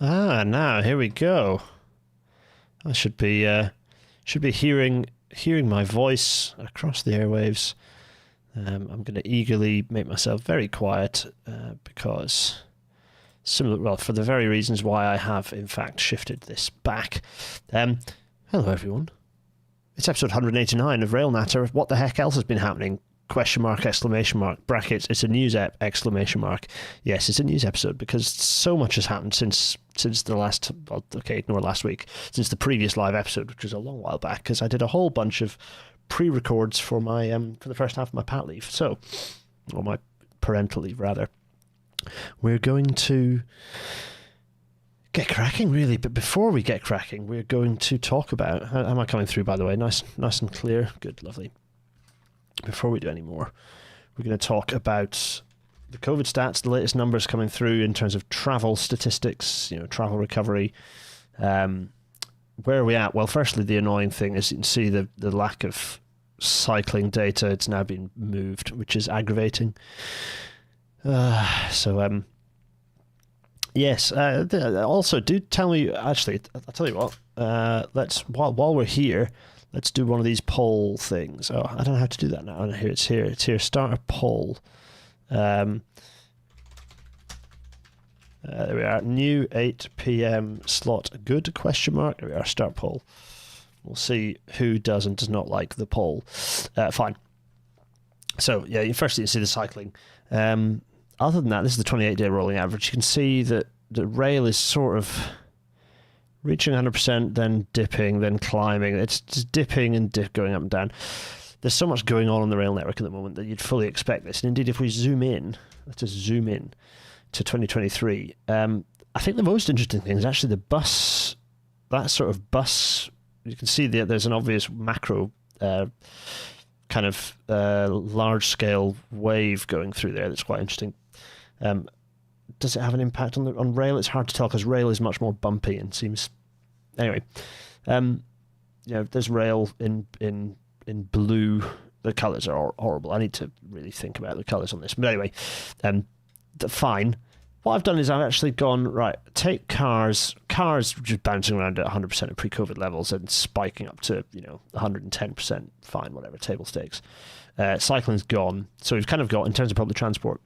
Now here we go. I should be hearing my voice across the airwaves. I'm going to eagerly make myself very quiet because for the very reasons why I have in fact shifted this back. Hello everyone. It's episode 189 of Rail Natter. What the heck else has been happening? Question mark, exclamation mark, brackets, it's a news exclamation mark. Yes, it's a news episode because so much has happened since the last, ignore last week, since the previous live episode, which was a long while back, because I did a whole bunch of pre-records for my, for the first half of my pat leave, or my parental leave, rather. We're going to get cracking, really, but before we get cracking, we're going to talk about, how am I coming through, by the way? Nice and clear. Good, lovely. Before we do any more, we're going to talk about the COVID stats, the latest numbers coming through in terms of travel statistics, travel recovery. Where are we at? Well, firstly, the annoying thing is you can see the lack of cycling data. It's now been moved, which is aggravating. Yes. Also, do tell me, actually, I'll tell you what, while we're here, let's do one of these poll things. Oh, I don't know how to do that now. It's here. Start a poll. There we are. New 8 p.m. slot. Good question mark. There we are. Start poll. We'll see who does and does not like the poll. Fine. So, yeah, firstly you see the cycling. Other than that, this is the 28-day rolling average. You can see that the rail is sort of reaching 100%, then dipping, then climbing. It's just dipping and going up and down. There's so much going on the rail network at the moment that you'd fully expect this. And indeed, if we zoom in, let's just zoom in to 2023, I think the most interesting thing is actually the bus, that sort of bus. You can see there's an obvious macro kind of large-scale wave going through there that's quite interesting. Does it have an impact on rail? It's hard to tell because rail is much more bumpy and seems... Anyway, there's rail in blue. The colours are horrible. I need to really think about the colours on this. But anyway, fine. What I've done is I've actually gone, right, take cars just bouncing around at 100% of pre-COVID levels and spiking up to, 110%, fine, whatever, table stakes. Cycling's gone. So we've kind of got, in terms of public transport,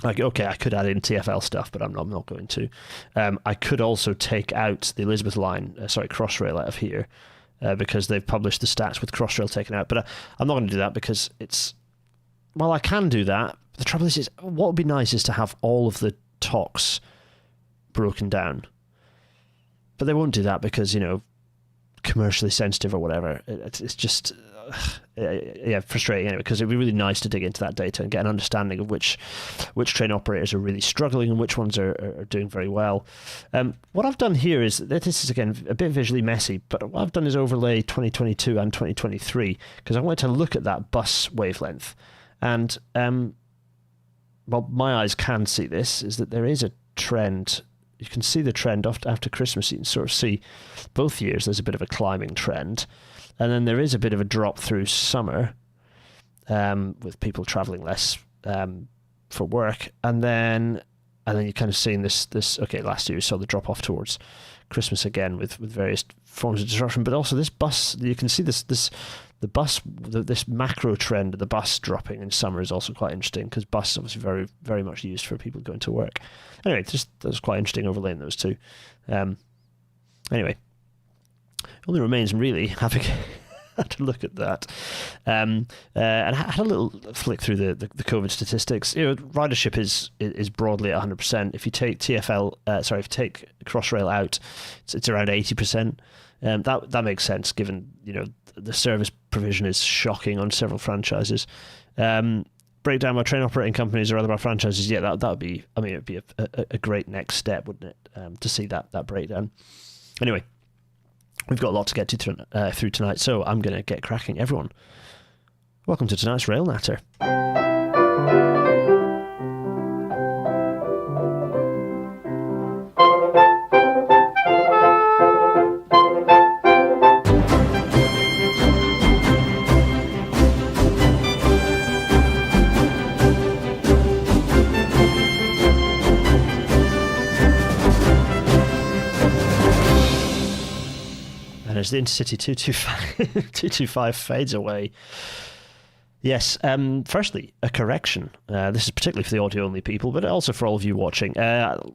I could add in TfL stuff, but I'm not going to. I could also take out the Elizabeth line, Crossrail out of here, because they've published the stats with Crossrail taken out. But I'm not going to do that because I can do that. The trouble is what would be nice is to have all of the talks broken down. But they won't do that because, commercially sensitive or whatever. It's just... frustrating anyway, because it'd be really nice to dig into that data and get an understanding of which train operators are really struggling and which ones are doing very well. What I've done here is, this is again a bit visually messy, but what I've done is overlay 2022 and 2023 because I wanted to look at that bus wavelength. And my eyes can see this, is that there is a trend. You can see the trend after Christmas. You can sort of see both years there's a bit of a climbing trend. And then there is a bit of a drop through summer with people travelling less for work. And then you're kind of seeing this last year you saw the drop off towards Christmas again with various forms of disruption. But also this bus, you can see this macro trend of the bus dropping in summer is also quite interesting because bus is obviously very, very much used for people going to work. Anyway, that's quite interesting overlaying those two. Anyway. Only remains really having to look at that. And I had a little flick through the COVID statistics. Ridership is broadly at 100%. If you take if you take Crossrail out, it's around 80%. That makes sense given the service provision is shocking on several franchises. Breakdown by train operating companies or other by franchises. Yeah, that would be. I mean, it'd be a great next step, wouldn't it? To see that breakdown. Anyway. We've got a lot to get to through tonight, so I'm going to get cracking. Everyone, welcome to tonight's Rail Natter. as the Intercity 225 fades away. Yes, firstly, a correction. This is particularly for the audio-only people, but also for all of you watching. Last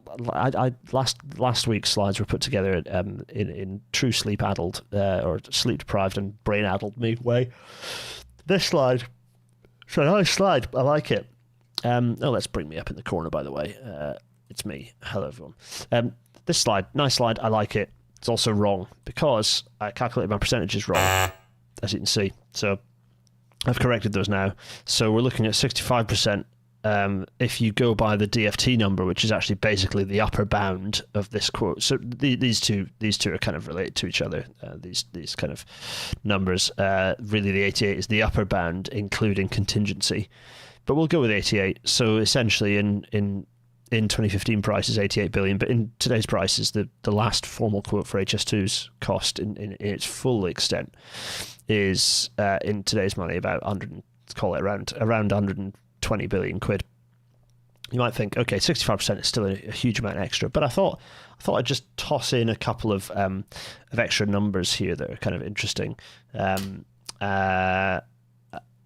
week's slides were put together in true sleep-addled, or sleep-deprived and brain-addled me way. This slide, it's a nice slide. I like it. Let's bring me up in the corner, by the way. It's me. Hello, everyone. This slide, nice slide. I like it. It's also wrong because I calculated my percentages wrong, as you can see. So I've corrected those now. So we're looking at 65%. If you go by the DFT number, which is actually basically the upper bound of this quote. So these two are kind of related to each other. These kind of numbers. Really, the 88 is the upper bound, including contingency. But we'll go with 88. So essentially, in 2015 prices, 88 billion. But in today's prices, the last formal quote for HS2's cost in its full extent is in today's money about 100, call it around 120 billion quid. You might think, okay, 65% is still a huge amount extra, but I thought I'd just toss in a couple of extra numbers here that are kind of interesting.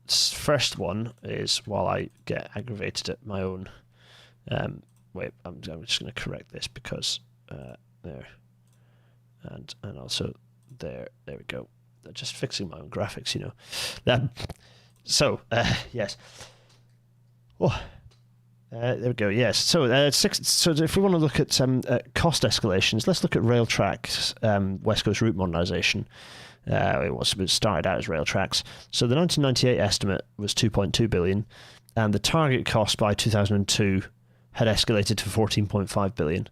First one is, while I get aggravated at my own. Wait, I'm just going to correct this because there, and also there. There we go. Just fixing my own graphics, you know. Yes. Oh, there we go. Yes. So if we want to look at cost escalations, let's look at rail tracks, West Coast route modernisation. It started out as rail tracks. So the 1998 estimate was 2.2 billion, and the target cost by 2002 had escalated to 14.5 billion.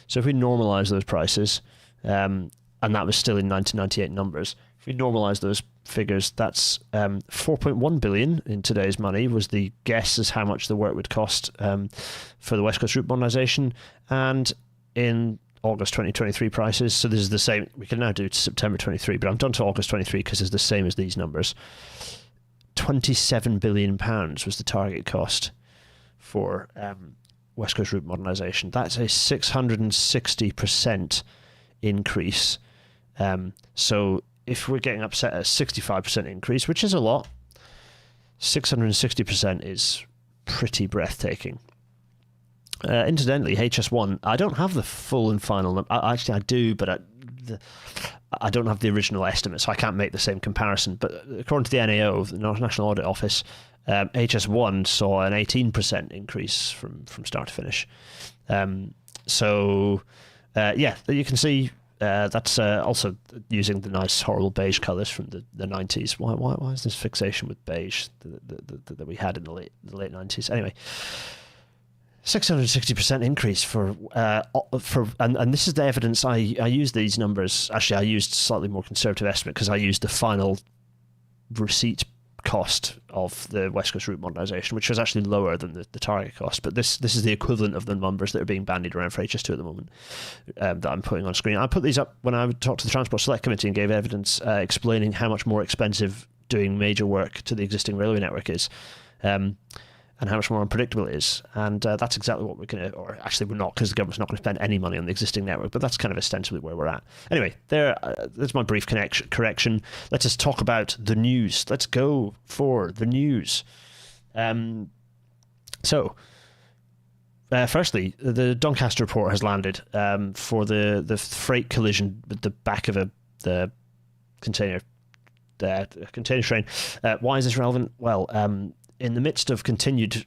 So if we normalise those prices, and that was still in 1998 numbers, if we normalise those figures, that's 4.1 billion in today's money was the guess as how much the work would cost for the West Coast route modernisation. And in August 2023 prices, so this is the same, we can now do to September 23, but I'm done to August 23 because it's the same as these numbers. £27 billion was the target cost for West Coast route modernisation. That's a 660% increase. So if we're getting upset at a 65% increase, which is a lot, 660% is pretty breathtaking. Incidentally, HS1, I don't have the full and final number. Actually, I do, but I don't have the original estimate, so I can't make the same comparison. But according to the NAO, the National Audit Office, HS1 saw an 18% increase from start to finish. You can see that's also using the nice, horrible beige colours from the 90s. Why is this fixation with beige that we had in the late 90s? Anyway, 660% increase and this is the evidence. I used these numbers. Actually, I used slightly more conservative estimate because I used the final receipt cost of the West Coast route modernisation, which was actually lower than the target cost. But this is the equivalent of the numbers that are being bandied around for HS2 at the moment that I'm putting on screen. I put these up when I talked to the Transport Select Committee and gave evidence explaining how much more expensive doing major work to the existing railway network is. And how much more unpredictable it is. And that's exactly what we're going to, or actually we're not, because the government's not going to spend any money on the existing network, but that's kind of ostensibly where we're at. Anyway, there's my brief correction. Let us talk about the news. Let's go for the news. Firstly, the Doncaster report has landed for the freight collision with the back of the container train. Why is this relevant? Well, in the midst of continued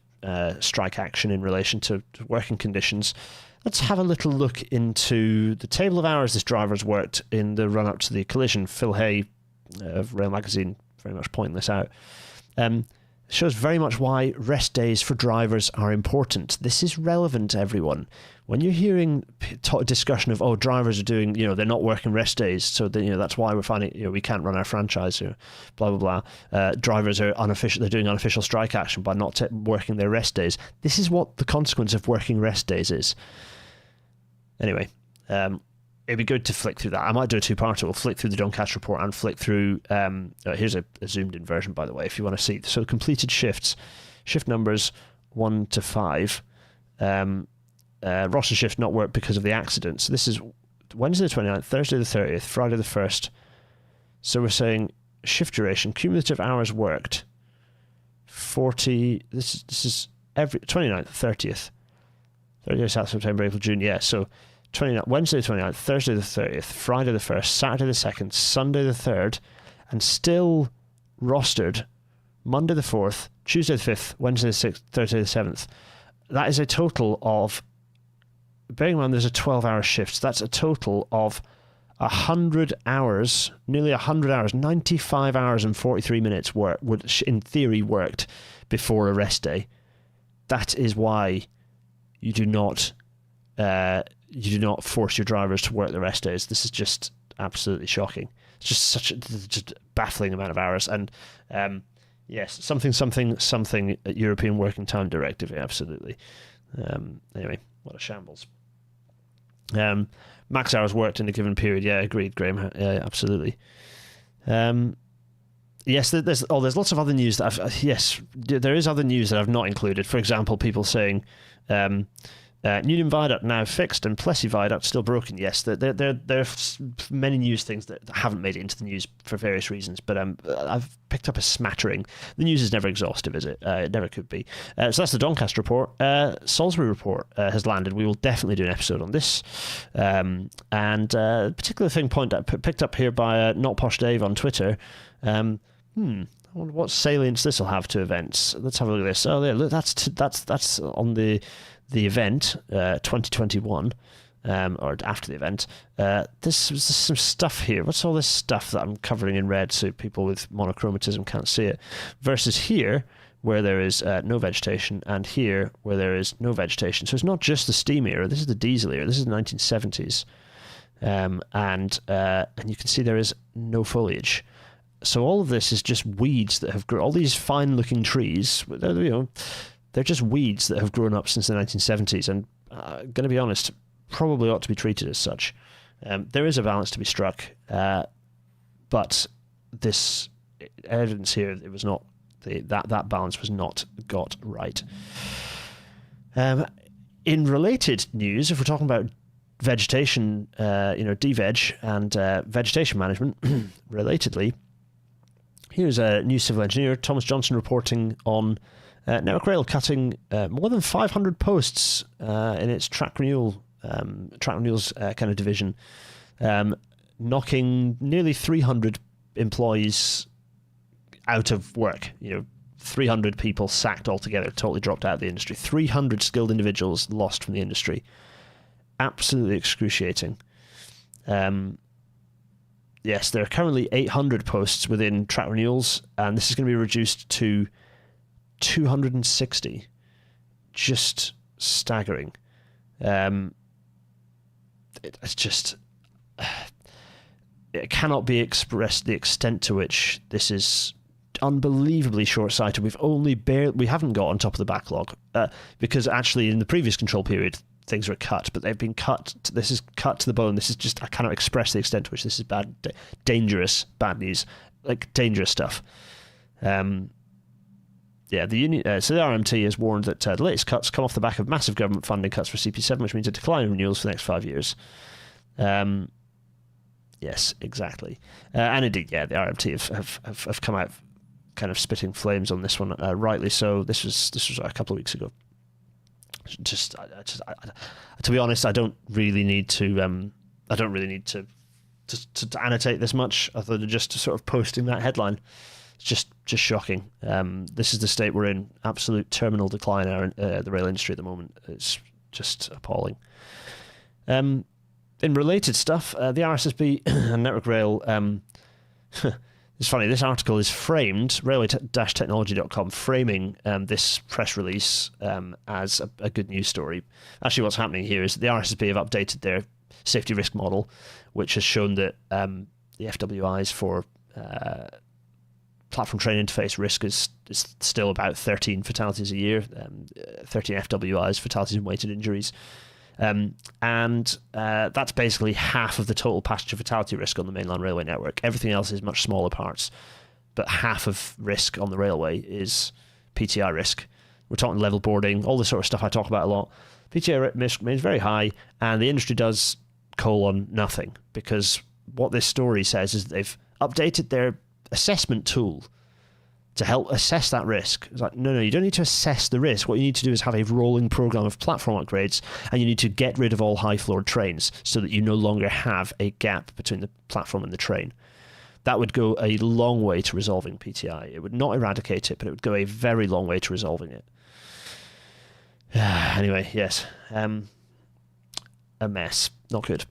strike action in relation to working conditions, let's have a little look into the table of hours this driver's worked in the run-up to the collision. Phil Hay of Rail Magazine very much pointing this out. Shows very much why rest days for drivers are important. This is relevant, everyone. When you're hearing discussion of, drivers are doing, they're not working rest days, so that's why we're finding, we can't run our franchise, blah, blah, blah. Drivers are unofficial, they're doing unofficial strike action by not working their rest days. This is what the consequence of working rest days is. Anyway, it'd be good to flick through that. I might do a two-parter. We'll flick through the Doncaster report and flick through... here's a zoomed-in version, by the way, if you want to see. So completed shifts. Shift numbers 1 to 5. Roster shift not worked because of the accident. So this is Wednesday the 29th, Thursday the 30th, Friday the 1st, So we're saying shift duration, cumulative hours worked, 40, this is every 29th, 30th, September, April, June, yeah, so 29th, Wednesday the 29th, Thursday the 30th, Friday the 1st, Saturday the 2nd, Sunday the 3rd, and still rostered Monday the 4th, Tuesday the 5th, Wednesday the 6th, Thursday the 7th. That is a total of, bearing in mind there's a 12-hour shift, so that's a total of 100 hours, nearly 100 hours, 95 hours and 43 minutes would in theory worked before a rest day. That is why you do not force your drivers to work the rest days. This is just absolutely shocking. It's just such a just baffling amount of hours. And yes, something European Working Time Directive, yeah, absolutely. Anyway, what a shambles. Max hours worked in a given period. Yeah, agreed, Graham. Yeah, absolutely. Yes, there's lots of other news that there is other news that I've not included. For example, people saying Newnham Viaduct now fixed and Plessy Viaduct still broken. Yes, there are many news things that haven't made it into the news for various reasons, but I've picked up a smattering. The news is never exhaustive, is it? It never could be. So that's the Doncaster report. Salisbury report has landed. We will definitely do an episode on this. And a particular thing picked up here by Not Posh Dave on Twitter. I wonder what salience this will have to events. Let's have a look at this. Oh, yeah, look, that's on the event 2021, or after the event. There's some stuff here. What's all this stuff that I'm covering in red so people with monochromatism can't see it? Versus here, where there is no vegetation, and here, where there is no vegetation. So it's not just the steam era. This is the diesel era. This is the 1970s. And you can see there is no foliage. So all of this is just weeds that have grown. All these fine-looking trees, they're just weeds that have grown up since the 1970s, and going to be honest, probably ought to be treated as such. There is a balance to be struck, but this evidence here, it was not that balance was not got right. In related news, if we're talking about vegetation, deveg and vegetation management, relatedly, here's a new civil engineer, Thomas Johnson, reporting on Network Rail cutting more than 500 posts in its track renewals kind of division, knocking nearly 300 employees out of work. 300 people sacked altogether, totally dropped out of the industry. 300 skilled individuals lost from the industry. Absolutely excruciating. Yes, there are currently 800 posts within track renewals, and this is going to be reduced to 260. Just staggering. It's just... It cannot be expressed the extent to which this is unbelievably short-sighted. We haven't got on top of the backlog, because actually in the previous control period things were cut, but they've been cut. This is cut to the bone. This is just, I cannot express the extent to which this is bad, dangerous, bad news, like dangerous stuff. The union. So the RMT has warned that the latest cuts come off the back of massive government funding cuts for CP7, which means a decline in renewals for the next 5 years. Yes, exactly. And indeed, the RMT have come out kind of spitting flames on this one, rightly so. This was a couple of weeks ago. To be honest, I don't really need to annotate this much, other than just sort of posting that headline. It's just shocking. This is the state we're in. Absolute terminal decline in the rail industry at the moment. It's just appalling. In related stuff, the RSSB and Network Rail. It's funny, this article is framed, railway-technology.com, framing this press release as a good news story. Actually, what's happening here is that the RSSB have updated their safety risk model, which has shown that the FWIs for platform train interface risk is still about 13 fatalities a year, 13 FWIs, fatalities and weighted injuries. And that's basically half of the total passenger fatality risk on the mainland railway network. Everything else is much smaller parts, but half of risk on the railway is PTI risk. We're talking level boarding, all the sort of stuff I talk about a lot. PTI risk remains very high, and the industry does : nothing, because what this story says is they've updated their assessment tool to help assess that risk. It's like, no, you don't need to assess the risk. What you need to do is have a rolling program of platform upgrades, and you need to get rid of all high-floored trains so that you no longer have a gap between the platform and the train. That would go a long way to resolving PTI. It would not eradicate it, but it would go a very long way to resolving it. Anyway, yes. A mess. Not good.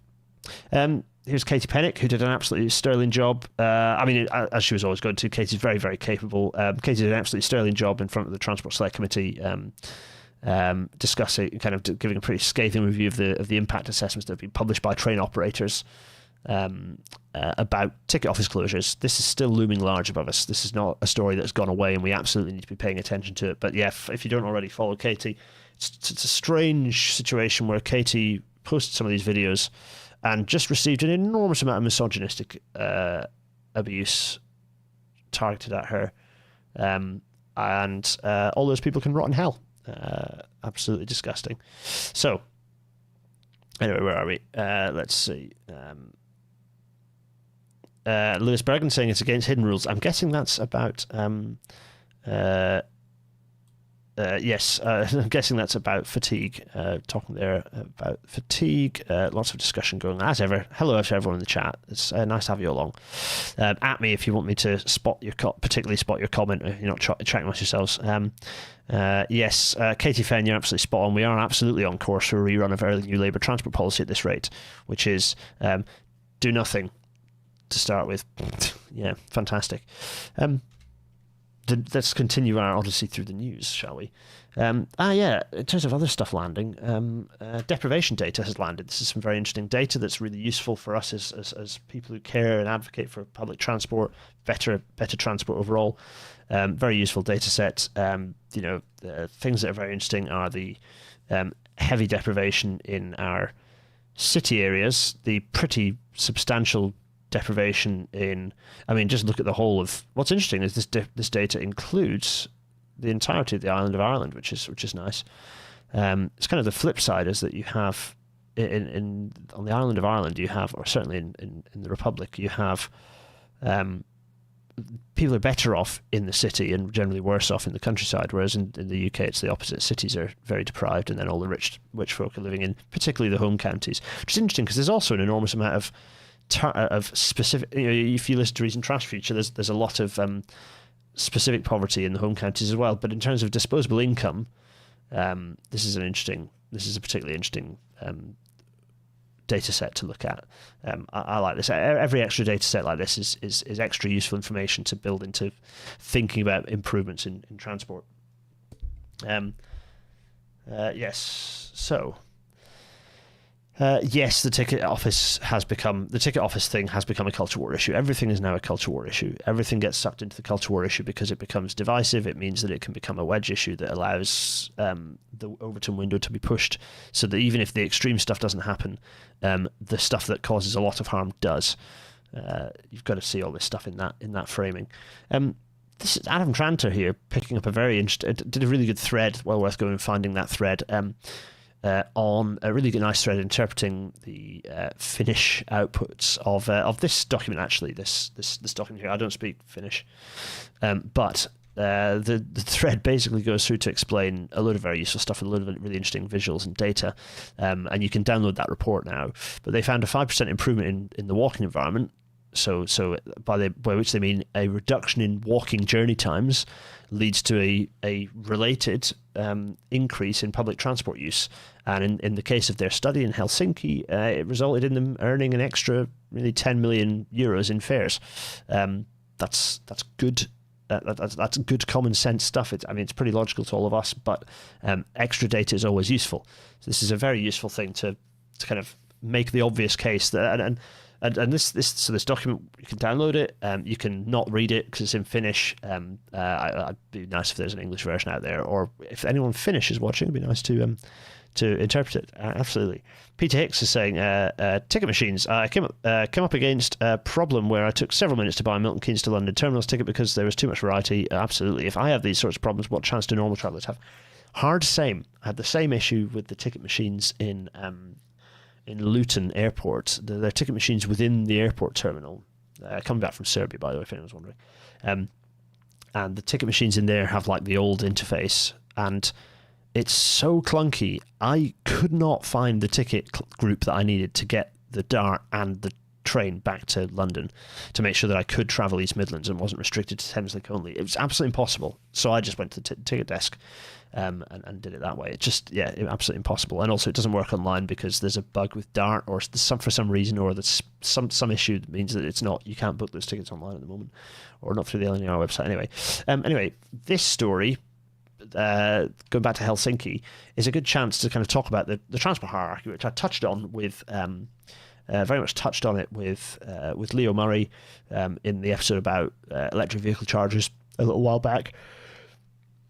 Here's Katie Pennick, who did an absolutely sterling job. As she was always going to. Katie's very, very capable. Katie did an absolutely sterling job in front of the Transport Select Committee, discussing, kind of giving a pretty scathing review of the impact assessments that have been published by train operators about ticket office closures. This is still looming large above us. This is not a story that's gone away, and we absolutely need to be paying attention to it. But yeah, if you don't already follow Katie, it's a strange situation where Katie posted some of these videos and just received an enormous amount of misogynistic abuse targeted at her. And all those people can rot in hell. Absolutely disgusting. So, anyway, where are we? Let's see. Lewis Bergen saying it's against hidden rules. I'm guessing that's about... yes, I'm guessing that's about fatigue. Talking there about fatigue. Lots of discussion going on, as ever. Hello to everyone in the chat. It's nice to have you along. At me if you want me to particularly spot your comment if you're not tracking amongst yourselves. Yes, Katie Fenn, you're absolutely spot on. We are absolutely on course for a rerun of early New Labour transport policy at this rate, which is do nothing to start with. Yeah, fantastic. Let's continue our odyssey through the news, shall we? In terms of other stuff landing, deprivation data has landed. This is some very interesting data that's really useful for us as people who care and advocate for public transport, better transport overall. Very useful data set. Things that are very interesting are the heavy deprivation in our city areas, the pretty substantial deprivation just look at the whole of. What's interesting is this data includes the entirety of the island of Ireland, which is nice. It's kind of the flip side is that you have on the island of Ireland you have, or certainly in the Republic, you have people are better off in the city and generally worse off in the countryside, whereas in the UK it's the opposite. Cities are very deprived, and then all the rich folk are living in particularly the home counties, which is interesting because there's also an enormous amount of specific, if you listen to recent Trash Future, there's a lot of specific poverty in the home counties as well. But in terms of disposable income, this is a particularly interesting data set to look at. I like this. Every extra data set like this is extra useful information to build into thinking about improvements in transport. Yes. So. Yes, the ticket office thing has become a culture war issue. Everything is now a culture war issue. Everything gets sucked into the culture war issue because it becomes divisive. It means that it can become a wedge issue that allows the Overton window to be pushed, so that even if the extreme stuff doesn't happen, the stuff that causes a lot of harm does. You've got to see all this stuff in that framing. This is Adam Tranter here picking up did a really good thread. Well worth going and finding that thread. On a really nice thread interpreting the Finnish outputs of this document. Actually, this document here. I don't speak Finnish, but the thread basically goes through to explain a load of very useful stuff and a load of really interesting visuals and data, and you can download that report now. But they found a 5% improvement in the walking environment. So by which they mean a reduction in walking journey times leads to a related increase in public transport use. And in the case of their study in Helsinki, it resulted in them earning an extra really 10 million euros in fares. That's good. That's good common sense stuff. It's pretty logical to all of us, but extra data is always useful. So this is a very useful thing to kind of make the obvious case that and this document, you can download it. You can not read it because it's in Finnish. It'd be nice if there's an English version out there, or if anyone Finnish is watching, it'd be nice to interpret it. Absolutely. Peter Hicks is saying, ticket machines. I came up against a problem where I took several minutes to buy a Milton Keynes to London Terminals ticket because there was too much variety. Absolutely. If I have these sorts of problems, what chance do normal travellers have? Hard same. I had the same issue with the ticket machines in Luton Airport. They're ticket machines within the airport terminal. coming back from Serbia, by the way, if anyone's wondering. And the ticket machines in there have like the old interface, and it's so clunky. I could not find the ticket group that I needed to get the Dart and the train back to London to make sure that I could travel East Midlands and wasn't restricted to Thameslink only. It was absolutely impossible. So I just went to the ticket desk and did it that way. It just, absolutely impossible. And also it doesn't work online because there's a bug with Dart, or for some reason, or there's some issue that means that you can't book those tickets online at the moment, or not through the LNER website. Anyway, this story, going back to Helsinki, is a good chance to kind of talk about the transport hierarchy, which I touched on with very much touched on it with Leo Murray in the episode about electric vehicle chargers a little while back.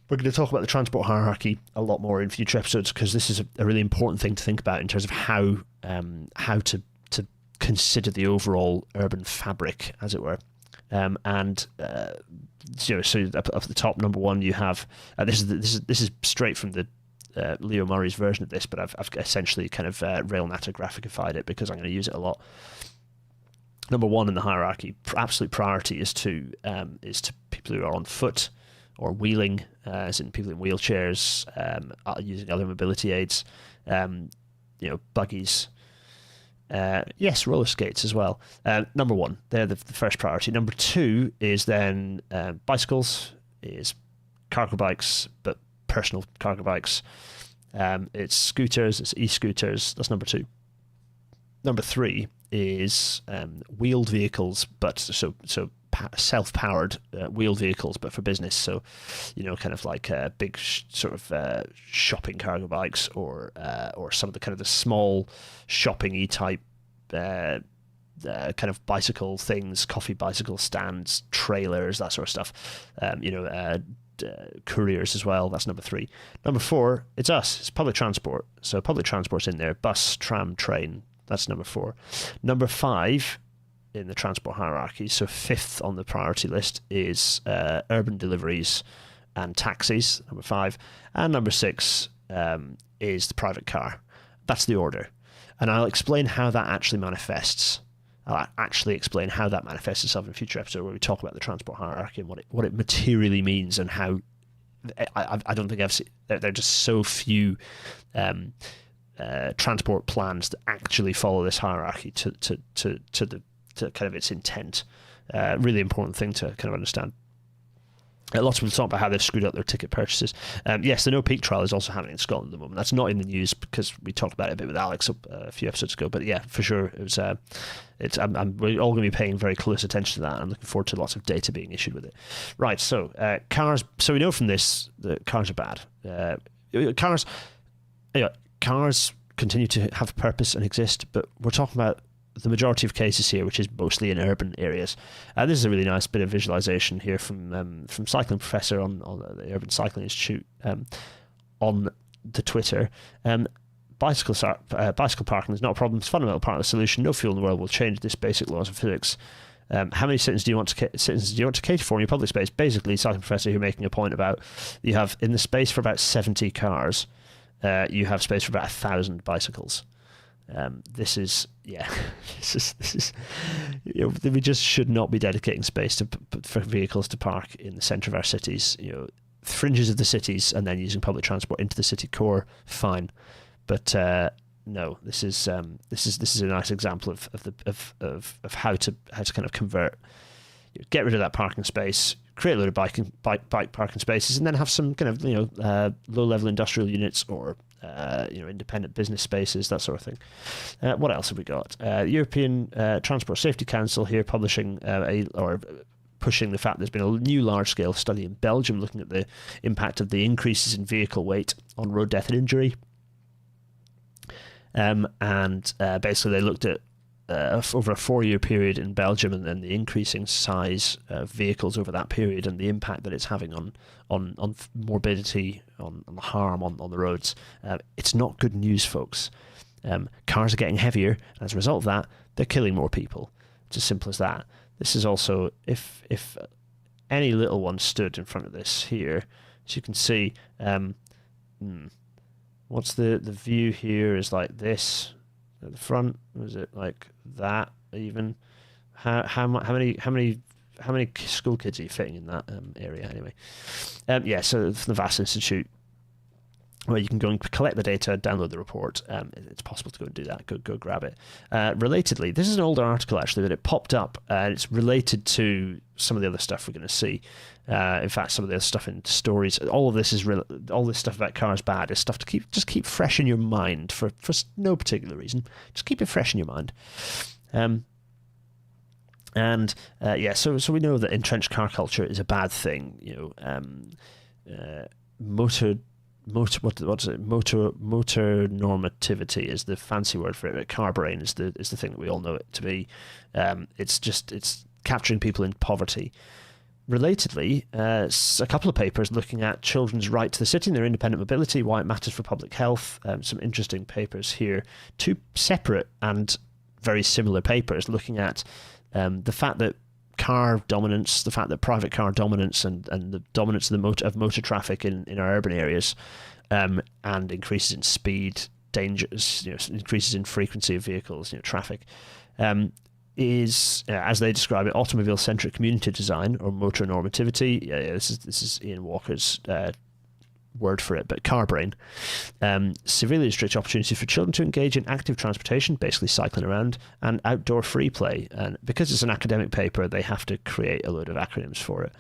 We're going to talk about the transport hierarchy a lot more in future episodes, because this is a really important thing to think about in terms of how to consider the overall urban fabric, as it were. So up at the top, number one, you have this is straight from the Leo Murray's version of this, but I've essentially kind of railnatographicified it because I'm going to use it a lot. Number one in the hierarchy, absolute priority is to people who are on foot or wheeling, as in people in wheelchairs, using other mobility aids, buggies. Yes, roller skates as well. Number one, they're the first priority. Number two is then bicycles, is cargo bikes, but personal cargo bikes. It's scooters, it's e-scooters. That's number two. Number three is wheeled vehicles, but so self-powered wheeled vehicles, but for business. So, kind of like big shopping cargo bikes, or some of the kind of the small shopping-y type kind of bicycle things, coffee bicycle stands, trailers, that sort of stuff. Couriers as well. That's number three. Number four, it's us. It's public transport. So public transport's in there. Bus, tram, train. That's number four. Number five in the transport hierarchy, so fifth on the priority list, is urban deliveries and taxis, number five. And number six is the private car. That's the order. And I'll explain how that actually manifests. I'll actually explain how that manifests itself in a future episode where we talk about the transport hierarchy and what it materially means, and how I don't think I've seen. There are just so few transport plans that actually follow this hierarchy to kind of its intent. Really important thing to kind of understand. Lots of people talk about how they've screwed up their ticket purchases. Yes, the no peak trial is also happening in Scotland at the moment. That's not in the news because we talked about it a bit with Alex a few episodes ago. But yeah, for sure, it was. We're all going to be paying very close attention to that. I'm looking forward to lots of data being issued with it. Right, so cars. So we know from this that cars are bad. Cars continue to have a purpose and exist, but we're talking about the majority of cases here, which is mostly in urban areas. This is a really nice bit of visualization here from Cycling Professor on the Urban Cycling Institute on the Twitter. Bicycle parking is not a problem. It's a fundamental part of the solution. No fuel in the world will change this basic laws of physics. How many citizens do you want to cater for in your public space? Basically, Cycling Professor here making a point about you have in the space for about 70 cars, you have space for about 1,000 bicycles. This is we just should not be dedicating space for vehicles to park in the centre of our cities. Fringes of the cities, and then using public transport into the city core. Fine, but no, this is a nice example of how to kind of convert. Get rid of that parking space, create a load of bike parking spaces, and then have some kind of low level industrial units or independent business spaces, that sort of thing. What else have we got? European Transport Safety Council here publishing pushing the fact there's been a new large-scale study in Belgium looking at the impact of the increases in vehicle weight on road death and injury. Basically they looked at over a 4-year period in Belgium, and then the increasing size of vehicles over that period and the impact that it's having on morbidity, on the harm on the roads. It's not good news, folks. Cars are getting heavier, and as a result of that, they're killing more people. It's as simple as that. This is also, if any little one stood in front of this here, as you can see, what's the view here is like this. At the front, was it like that even? How many school kids are you fitting in that area anyway? So from the VAS Institute, where you can go and collect the data, download the report. It's possible to go and do that. Go grab it. Relatedly, this is an older article actually, but it popped up, and it's related to some of the other stuff we're going to see. In fact, some of the other stuff in stories. All of this is all this stuff about cars bad is stuff to keep fresh in your mind for no particular reason. Just keep it fresh in your mind. So we know that entrenched car culture is a bad thing. Motor normativity is the fancy word for it. Car brain is the thing that we all know it to be. It's capturing people in poverty. Relatedly, a couple of papers looking at children's right to the city and their independent mobility, why it matters for public health. Some interesting papers here. Two separate and very similar papers looking at the fact that car dominance, the fact that private car dominance and the dominance of motor traffic in our urban areas, and increases in speed, dangers, increases in frequency of vehicles, traffic, is, as they describe it, automobile-centric community design or motor normativity. This is Ian Walker's word for it, but car brain. Severely restrict opportunity for children to engage in active transportation, basically cycling around, and outdoor free play. And because it's an academic paper, they have to create a load of acronyms for it.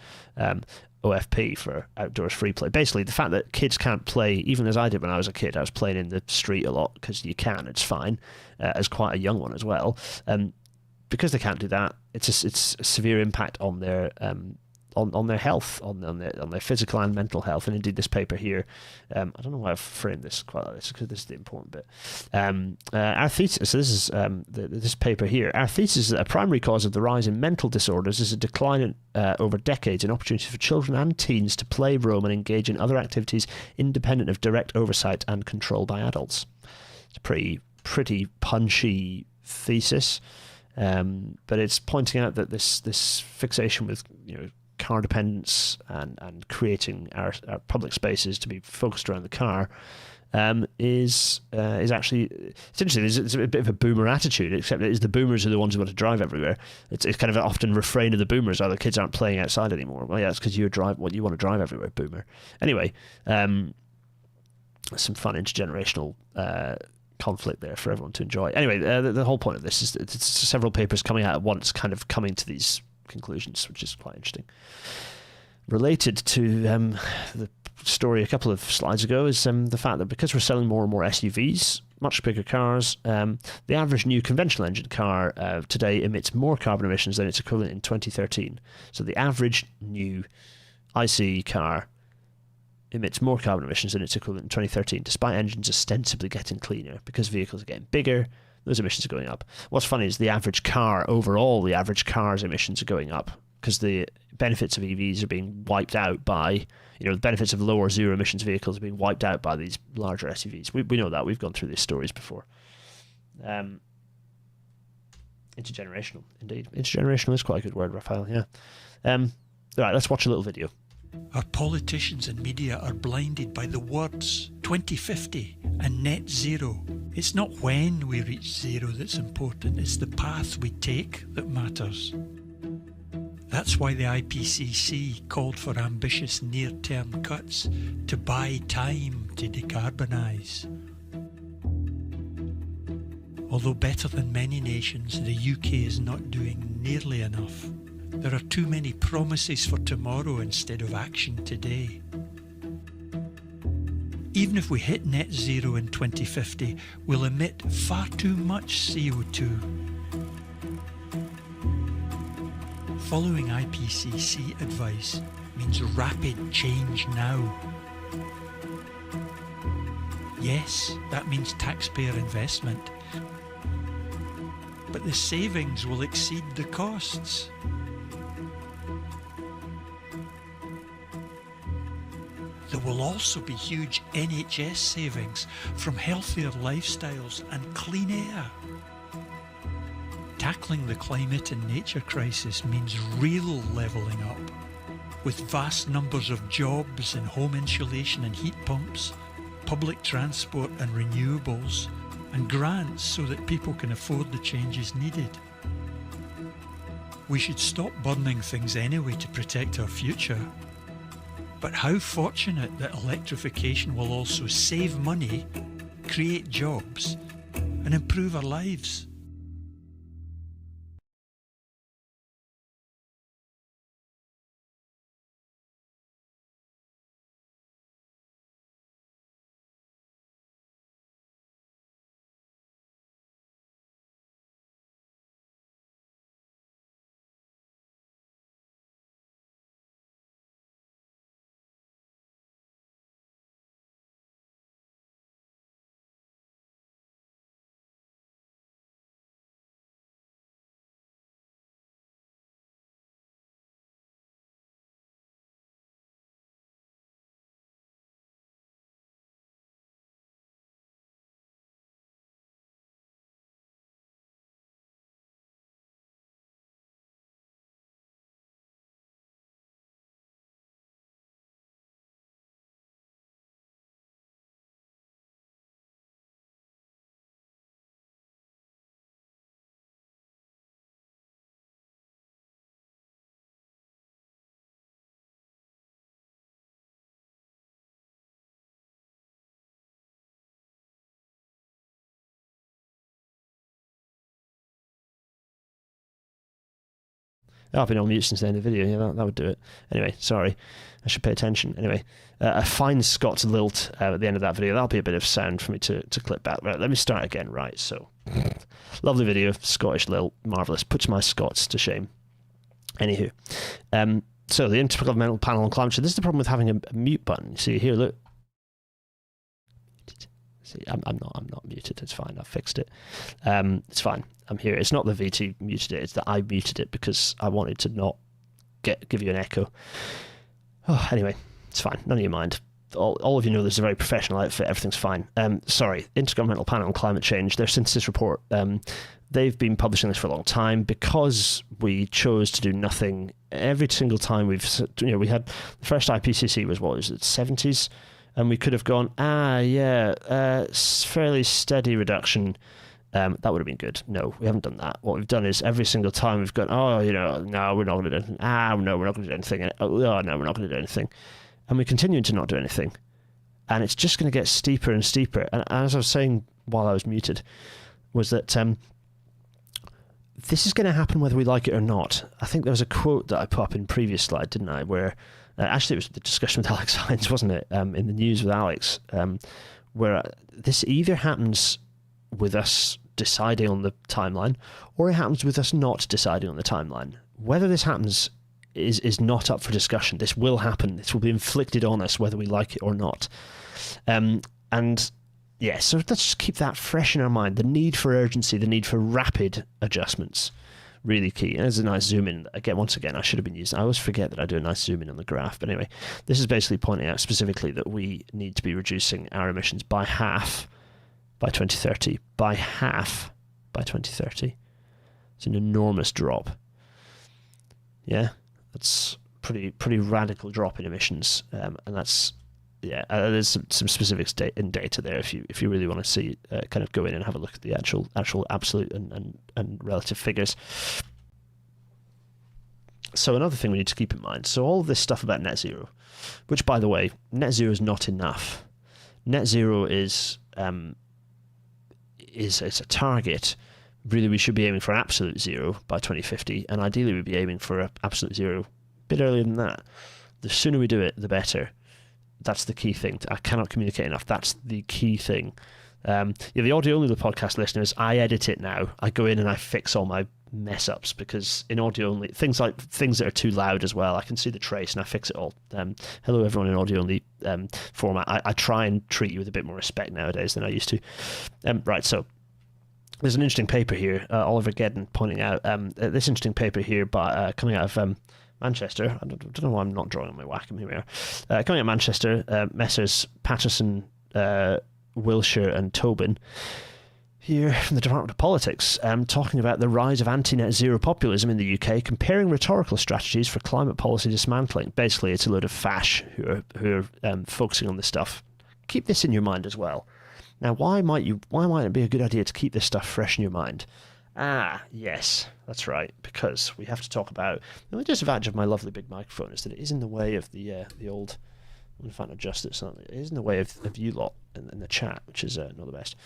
OFP for outdoors free play. Basically, the fact that kids can't play, even as I did when I was a kid, I was playing in the street a lot because you can, it's fine, as quite a young one as well. Because they can't do that, it's a severe impact on their on their health, on their physical and mental health. And indeed, this paper here, I don't know why I've framed this quite like this, because this is the important bit. Our thesis, so this is this paper here, our thesis is that a primary cause of the rise in mental disorders is a decline over decades in opportunities for children and teens to play, roam, and engage in other activities independent of direct oversight and control by adults. It's a pretty punchy thesis. But it's pointing out that this fixation with car dependence and creating our public spaces to be focused around the car is actually, it's interesting. It's a bit of a boomer attitude, except it is the boomers are the ones who want to drive everywhere. It's kind of an often refrain of the boomers: "Oh, the kids aren't playing outside anymore." Well, yeah, it's because you want to drive everywhere, boomer. Anyway, some fun intergenerational conflict there for everyone to enjoy. Anyway, the whole point of this is that it's several papers coming out at once, kind of coming to these conclusions, which is quite interesting. Related to the story a couple of slides ago is the fact that because we're selling more and more SUVs, much bigger cars, the average new conventional engine car today emits more carbon emissions than its equivalent in 2013. So the average new ICE car emits more carbon emissions than its equivalent in 2013, despite engines ostensibly getting cleaner. Because vehicles are getting bigger, those emissions are going up. What's funny is the average car's emissions are going up because the benefits of EVs are being wiped out by, the benefits of lower zero emissions vehicles are being wiped out by these larger SUVs. We know that. We've gone through these stories before. Intergenerational, indeed. Intergenerational is quite a good word, Raphael, yeah. All right, let's watch a little video. Our politicians and media are blinded by the words 2050 and net zero. It's not when we reach zero that's important, it's the path we take that matters. That's why the IPCC called for ambitious near-term cuts to buy time to decarbonise. Although better than many nations, the UK is not doing nearly enough. There are too many promises for tomorrow instead of action today. Even if we hit net zero in 2050, we'll emit far too much CO2. Following IPCC advice means rapid change now. Yes, that means taxpayer investment, but the savings will exceed the costs. There will also be huge NHS savings from healthier lifestyles and clean air. Tackling the climate and nature crisis means real levelling up, with vast numbers of jobs in home insulation and heat pumps, public transport and renewables, and grants so that people can afford the changes needed. We should stop burning things anyway to protect our future. But how fortunate that electrification will also save money, create jobs, and improve our lives. Oh, I've been on mute since the end of the video. Yeah, that would do it. Anyway, sorry. I should pay attention. Anyway, a fine Scots lilt at the end of that video. That'll be a bit of sound for me to clip back. Right, let me start again. Right, so lovely video, Scottish lilt, marvellous. Puts my Scots to shame. Anywho, so the Intergovernmental Panel on Climate Change. This is the problem with having a mute button. You see here, look. See, I'm not muted. It's fine. I've fixed it. It's fine. I'm here. It's not the VT muted it. It's that I muted it because I wanted to not give you an echo. Oh, anyway, it's fine. None of you mind. All of you know this is a very professional outfit. Everything's fine. Sorry. Intergovernmental Panel on Climate Change. Their synthesis report. They've been publishing this for a long time because we chose to do nothing. Every single time we had the first IPCC was what was it, 70s. And we could have gone, fairly steady reduction. That would have been good. No, we haven't done that. What we've done is every single time we've gone, no, we're not going to do anything. No, we're not going to do anything. Oh, no, we're not going to do anything. And we continue to not do anything. And it's just going to get steeper and steeper. And as I was saying while I was muted, was that this is going to happen whether we like it or not. I think there was a quote that I put up in previous slide, didn't I, where... actually, it was the discussion with Alex Hines, wasn't it? In the news with Alex, where this either happens with us deciding on the timeline, or it happens with us not deciding on the timeline. Whether this happens is not up for discussion. This will happen. This will be inflicted on us, whether we like it or not. And yeah, so let's just keep that fresh in our mind. The need for urgency, the need for rapid adjustments. Really key. And there's a nice zoom in. Again, once again, I should have been using. I always forget that I do a nice zoom in on the graph. But anyway, this is basically pointing out specifically that we need to be reducing our emissions by half by 2030. By half by 2030. It's an enormous drop. Yeah, that's pretty radical drop in emissions, and that's there's some specifics in data there if you really want to see kind of go in and have a look at the actual absolute and relative figures. So another thing we need to keep in mind, so all this stuff about net zero, which by the way, net zero is not enough. Net zero is it's a target. Really, we should be aiming for absolute zero by 2050, and ideally we'd be aiming for absolute zero a bit earlier than that. The sooner we do it, the better. That's the key thing. I cannot communicate enough. That's the key thing. The audio only, the podcast listeners, I edit it now. I go in and I fix all my mess ups, because in audio only, things that are too loud as well, I can see the trace and I fix it all. Hello everyone in audio only format. I try and treat you with a bit more respect nowadays than I used to. Right, so there's an interesting paper here, Oliver Gedden pointing out this interesting paper here by coming out of Manchester. I don't know why I'm not drawing on my Wacom. Here we are. Coming out of Manchester, Messrs. Patterson, Wilshire and Tobin here from the Department of Politics, talking about the rise of anti-net zero populism in the UK, comparing rhetorical strategies for climate policy dismantling. Basically, it's a load of fash who are focusing on this stuff. Keep this in your mind as well. Now, why might it be a good idea to keep this stuff fresh in your mind? Ah, yes, that's right. Because we have to talk about the only disadvantage of my lovely big microphone is that it is in the way of the old. I'm going to adjust it. So it is in the way of you lot in the chat, which is not the best.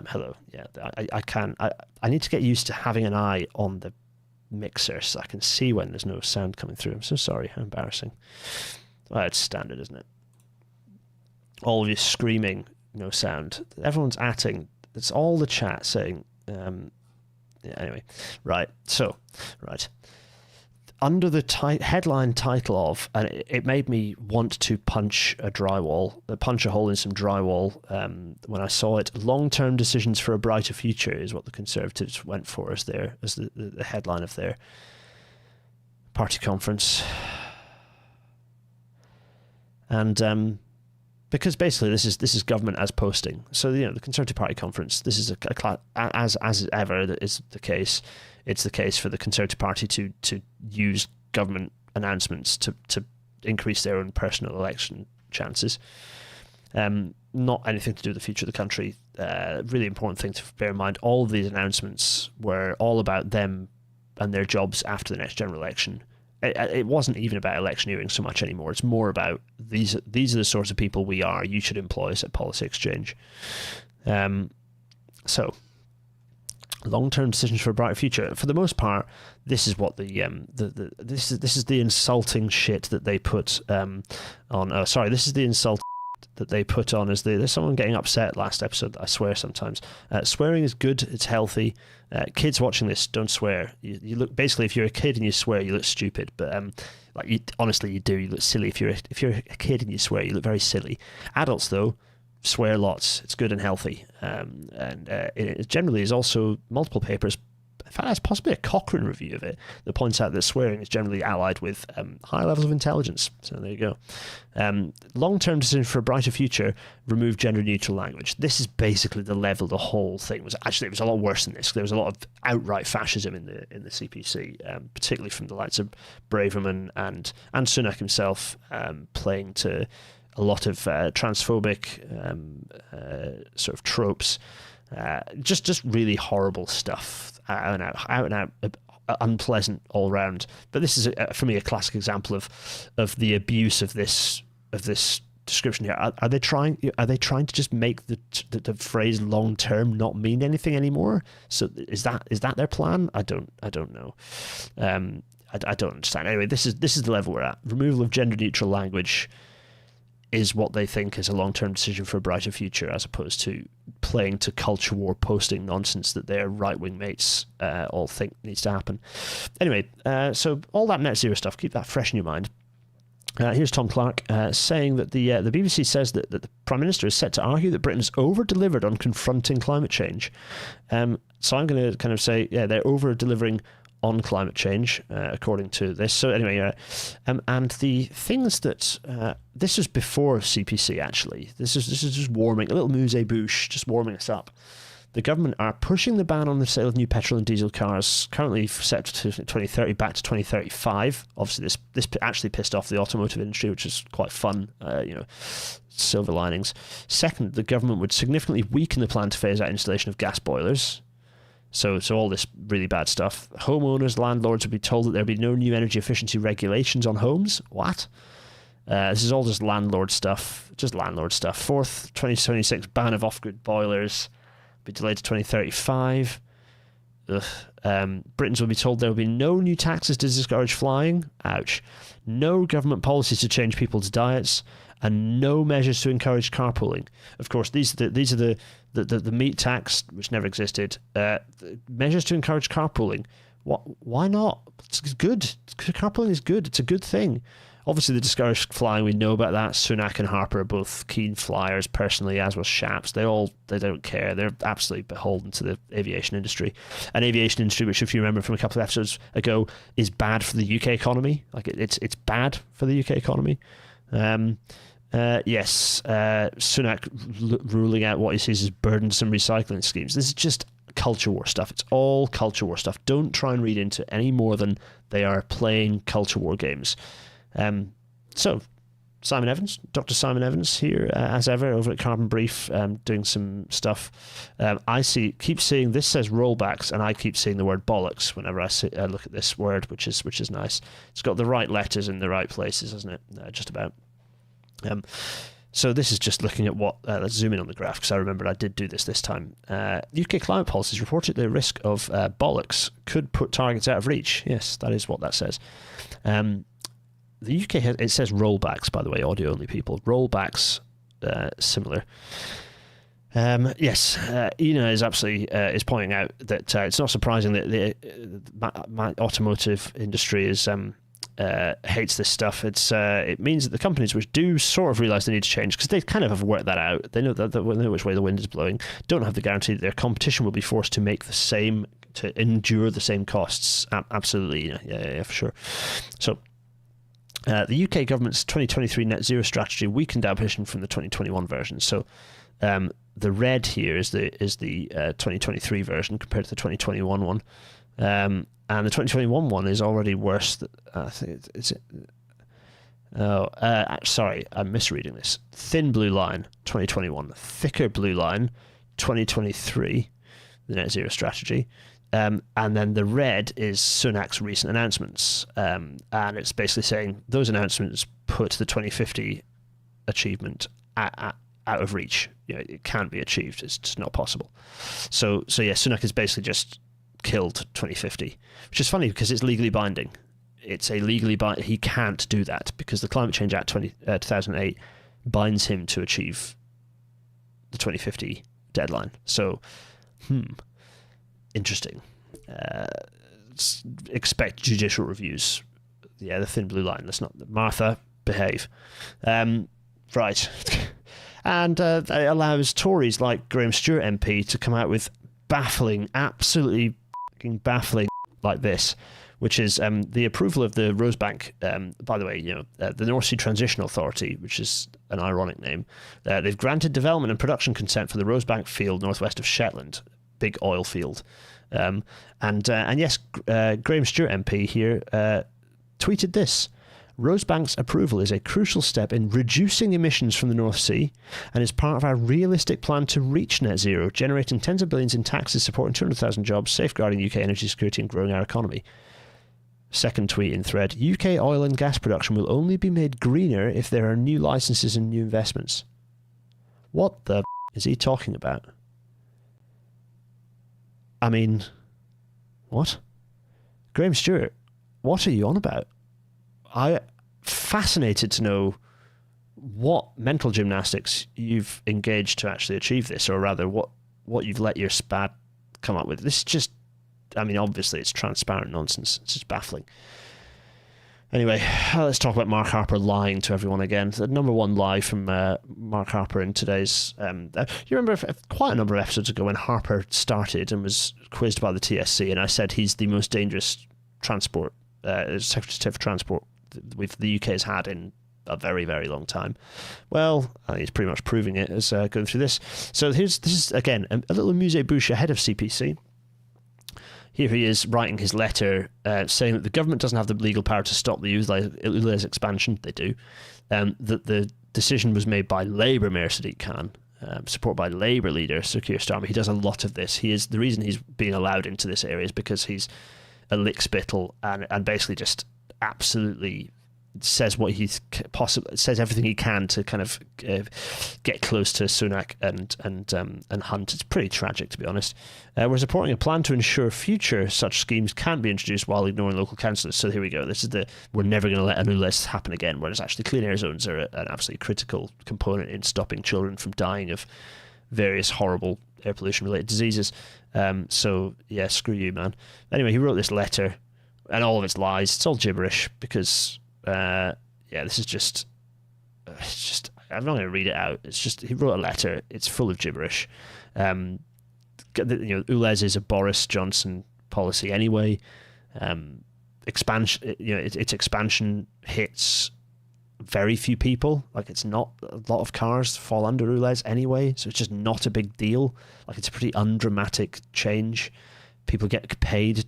Hello. Yeah, I need to get used to having an eye on the mixer so I can see when there's no sound coming through. I'm so sorry. How embarrassing. Well, it's standard, isn't it? All of you screaming, no sound. Everyone's atting. It's all the chat saying. Yeah, anyway, right. So, right. Under the headline title of, and it made me want to punch a hole in some drywall when I saw it. Long-term decisions for a brighter future is what the Conservatives went for as the headline of their party conference. And because basically this is government as posting. So the Conservative Party conference. This is as ever is the case. It's the case for the Conservative Party to use government announcements to increase their own personal election chances. Not anything to do with the future of the country. Really important thing to bear in mind. All of these announcements were all about them and their jobs after the next general election. It wasn't even about electioneering so much anymore. It's more about these are the sorts of people we are. You should employ us at Policy Exchange. So, long-term decisions for a brighter future. For the most part, this is what this is the insulting shit that they put on. Oh, sorry, this is the insult that they put on as there's someone getting upset last episode. I swear sometimes. Swearing is good. It's healthy. Kids watching this, don't swear. You look, basically, if you're a kid and you swear, you look stupid. But honestly, you do. You look silly. If you're a kid and you swear, you look very silly. Adults, though, swear lots. It's good and healthy. It generally is also multiple papers. In fact, there's possibly a Cochrane review of it that points out that swearing is generally allied with high levels of intelligence. So there you go. Long-term decision for a brighter future, remove gender-neutral language. This is basically the level the whole thing was. Actually, it was a lot worse than this. There was a lot of outright fascism in the CPC, particularly from the likes of Braverman and Sunak himself, playing to a lot of transphobic sort of tropes. Just really horrible stuff, out and out, unpleasant all round. But this is for me a classic example of the abuse of this description here. Are they trying to just make the phrase long term not mean anything anymore? So is that their plan? I don't know. I don't understand. Anyway, this is the level we're at. Removal of gender neutral language is what they think is a long-term decision for a brighter future, as opposed to playing to culture war posting nonsense that their right-wing mates all think needs to happen. Anyway, so all that net zero stuff, keep that fresh in your mind. Here's Tom Clark saying that the BBC says that the Prime Minister is set to argue that Britain's over-delivered on confronting climate change. So I'm going to kind of say, yeah, they're over-delivering on climate change, according to this. So anyway, and the things that this was before CPC. Actually, this is just warming a little musée-bouche, just warming us up. The government are pushing the ban on the sale of new petrol and diesel cars, currently set to 2030, back to 2035. Obviously, this actually pissed off the automotive industry, which is quite fun. Silver linings. Second, the government would significantly weaken the plan to phase out installation of gas boilers. So all this really bad stuff. Homeowners, landlords would be told that there'd be no new energy efficiency regulations on homes. What? This is all just landlord stuff. Fourth, 2026 ban of off-grid boilers be delayed to 2035. Britons will be told there will be no new taxes to discourage flying. Ouch. No government policies to change people's diets, and no measures to encourage carpooling. Of course, these are the meat tax, which never existed. Measures to encourage carpooling. Why not? It's good. Carpooling is good. It's a good thing. Obviously, the discouraged flying, we know about that. Sunak and Harper are both keen flyers personally, as was Shaps. They don't care. They're absolutely beholden to the aviation industry. An aviation industry which, if you remember from a couple of episodes ago, is bad for the UK economy. Like it's bad for the UK economy. Yes, Sunak ruling out what he sees as burdensome recycling schemes. This is just culture war stuff. It's all culture war stuff. Don't try and read into any more than they are playing culture war games. So Simon Evans, Dr. Simon Evans here, as ever, over at Carbon Brief, doing some stuff. I keep seeing, this says rollbacks, and I keep seeing the word bollocks whenever I look at this word, which is nice. It's got the right letters in the right places, hasn't it? Just about. So this is just looking at what, let's zoom in on the graph, because I remember I did do this time. UK climate policies reported the risk of bollocks could put targets out of reach. Yes, that is what that says. The UK it says rollbacks, by the way, audio only people. Rollbacks, similar. Yes, Ina is absolutely is pointing out that it's not surprising that the automotive industry is hates this stuff. It means that the companies which do sort of realise they need to change, because they kind of have worked that out. They know that they know which way the wind is blowing. Don't have the guarantee that their competition will be forced to make the same, to endure the same costs. Absolutely, yeah, for sure. So. The UK government's 2023 net zero strategy weakened our position from the 2021 version. So the red here is the 2023 version compared to the 2021 one, and the 2021 one is already worse. I think sorry, I'm misreading this. Thin blue line 2021, thicker blue line 2023, the net zero strategy. And then the red is Sunak's recent announcements, and it's basically saying those announcements put the 2050 achievement out of reach. It can't be achieved. It's just not possible. So yeah, Sunak has basically just killed 2050, which is funny because it's legally binding. It's a legally binding. He can't do that because the Climate Change Act 2008 binds him to achieve the 2050 deadline. So, interesting. Expect judicial reviews. Yeah, the thin blue line. Let's not. Martha, behave. Right. And it allows Tories like Graham Stewart MP to come out with baffling, absolutely baffling like this, which is the approval of the Rosebank. By the way, the North Sea Transition Authority, which is an ironic name, they've granted development and production consent for the Rosebank field northwest of Shetland, big oil field. And yes, Graham Stewart MP here tweeted this. Rosebank's approval is a crucial step in reducing emissions from the North Sea and is part of our realistic plan to reach net zero, generating tens of billions in taxes, supporting 200,000 jobs, safeguarding UK energy security and growing our economy. Second tweet in thread, UK oil and gas production will only be made greener if there are new licenses and new investments. What the is he talking about? I mean, what? Graham Stewart, what are you on about? I'm fascinated to know what mental gymnastics you've engaged to actually achieve this, or rather what you've let your SPAD come up with. This is just, I mean, obviously it's transparent nonsense. It's just baffling. Anyway, let's talk about Mark Harper lying to everyone again. The number one lie from Mark Harper in today's... you remember quite a number of episodes ago when Harper started and was quizzed by the TSC, and I said he's the most dangerous transport Secretary for Transport the UK has had in a very, very long time. Well, he's pretty much proving it as going through this. So this is, again, a little amuse-bouche ahead of CPC. Here he is writing his letter saying that the government doesn't have the legal power to stop the ULEZ expansion. They do. That the decision was made by Labour Mayor Sadiq Khan, supported by Labour leader Sir Keir Starmer. He does a lot of this. The reason he's being allowed into this area is because he's a lickspittle and basically just absolutely says what he's says everything he can to kind of get close to Sunak and Hunt. It's pretty tragic, to be honest. We're supporting a plan to ensure future such schemes can't be introduced while ignoring local councillors. So here we go. This is we're never going to let a new list happen again, whereas actually clean air zones are an absolutely critical component in stopping children from dying of various horrible air pollution related diseases. So yeah, screw you, man. Anyway, he wrote this letter and all of it's lies. It's all gibberish because this is just I'm not going to read it out. It's just he wrote a letter. It's full of gibberish. ULEZ is a Boris Johnson policy anyway. Expansion, its expansion hits very few people. Like, it's not a lot of cars fall under ULEZ anyway, so it's just not a big deal. Like, it's a pretty undramatic change. People get paid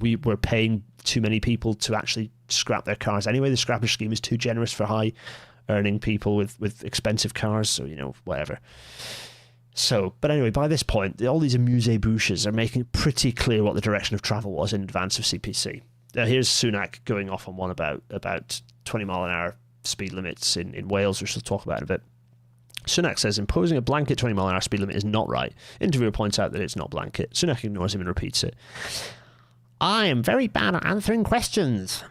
we're paying too many people to actually scrap their cars anyway. The scrappage scheme is too generous for high earning people with expensive cars, so, whatever. So, but anyway, by this point, all these amuse-bouches are making it pretty clear what the direction of travel was in advance of CPC. Here's Sunak going off on one about 20 mile an hour speed limits in Wales, which we'll talk about in a bit. Sunak says imposing a blanket 20 mile an hour speed limit is not right. Interviewer points out that it's not blanket. Sunak ignores him and repeats it. I am very bad at answering questions.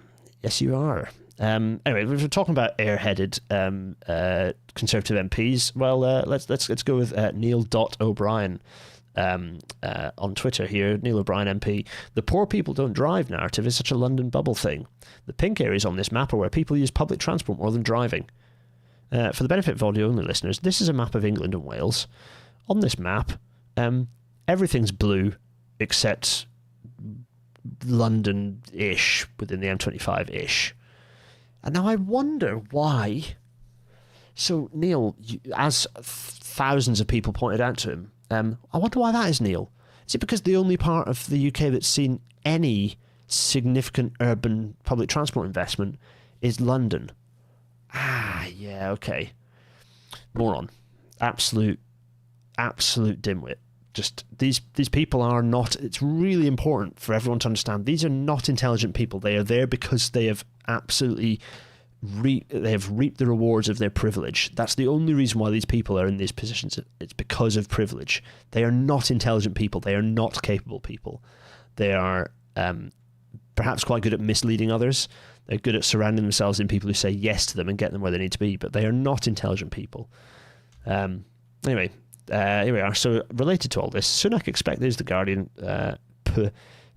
Yes, you are. Anyway, we were talking about airheaded Conservative MPs. Well, let's go with Neil O'Brien on Twitter here. Neil O'Brien MP. The poor people don't drive narrative is such a London bubble thing. The pink areas on this map are where people use public transport more than driving. For the benefit of audio-only listeners, this is a map of England and Wales. On this map, everything's blue except London-ish, within the M25-ish. And now I wonder why. So, Neil, as thousands of people pointed out to him, I wonder why that is, Neil. Is it because the only part of the UK that's seen any significant urban public transport investment is London? Yeah, okay. Moron. Absolute dimwit. Just these people are not. It's really important for everyone to understand. These are not intelligent people. They are there because they have absolutely reaped the rewards of their privilege. That's the only reason why these people are in these positions. It's because of privilege. They are not intelligent people. They are not capable people. They are perhaps quite good at misleading others. They're good at surrounding themselves in people who say yes to them and get them where they need to be, but they are not intelligent people. Anyway. Here we are. So, related to all this, Sunak there's the Guardian,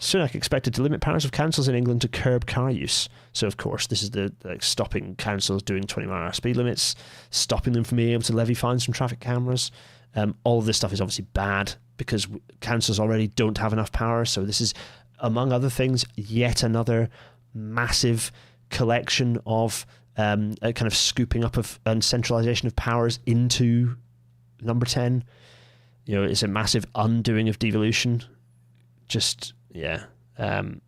Sunak expected to limit powers of councils in England to curb car use. So, of course, this is the stopping councils doing 20-mile-an-hour speed limits, stopping them from being able to levy fines from traffic cameras. All of this stuff is obviously bad because councils already don't have enough power. So, this is, among other things, yet another massive collection of a kind of scooping up of and centralisation of powers into number 10. It's a massive undoing of devolution. Just, yeah. And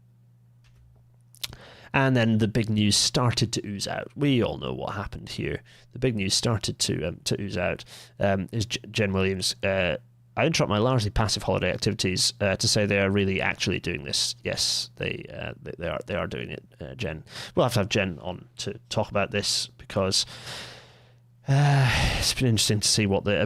then the big news started to ooze out. We all know what happened here. The big news started to ooze out. Is Jen Williams. I interrupt my largely passive holiday activities to say they are really actually doing this. Yes, they are doing it, Jen. We'll have to have Jen on to talk about this because it's been interesting to see what the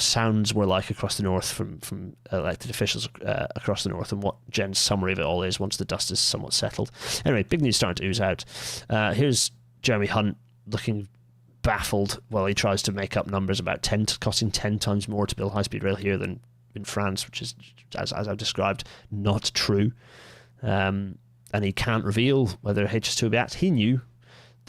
sounds were like across the north from elected officials across the north, and what Jen's summary of it all is once the dust is somewhat settled. Anyway, big news starting to ooze out. Here's Jeremy Hunt looking baffled while he tries to make up numbers about costing 10 times more to build high-speed rail here than in France, which is, as I've described, not true. And he can't reveal whether HS2 will be axed. He knew.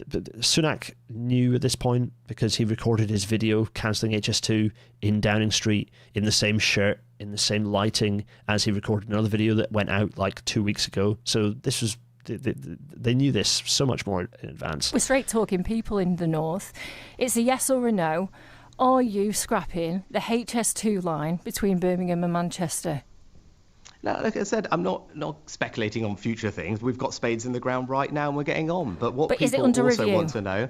Sunak knew at this point because he recorded his video cancelling HS2 in Downing Street in the same shirt, in the same lighting as he recorded another video that went out like 2 weeks ago. So this was, they knew this so much more in advance. We're straight talking people in the north. It's a yes or a no. Are you scrapping the HS2 line between Birmingham and Manchester? Now, like I said, I'm not speculating on future things. We've got spades in the ground right now and we're getting on. But what people also want to know...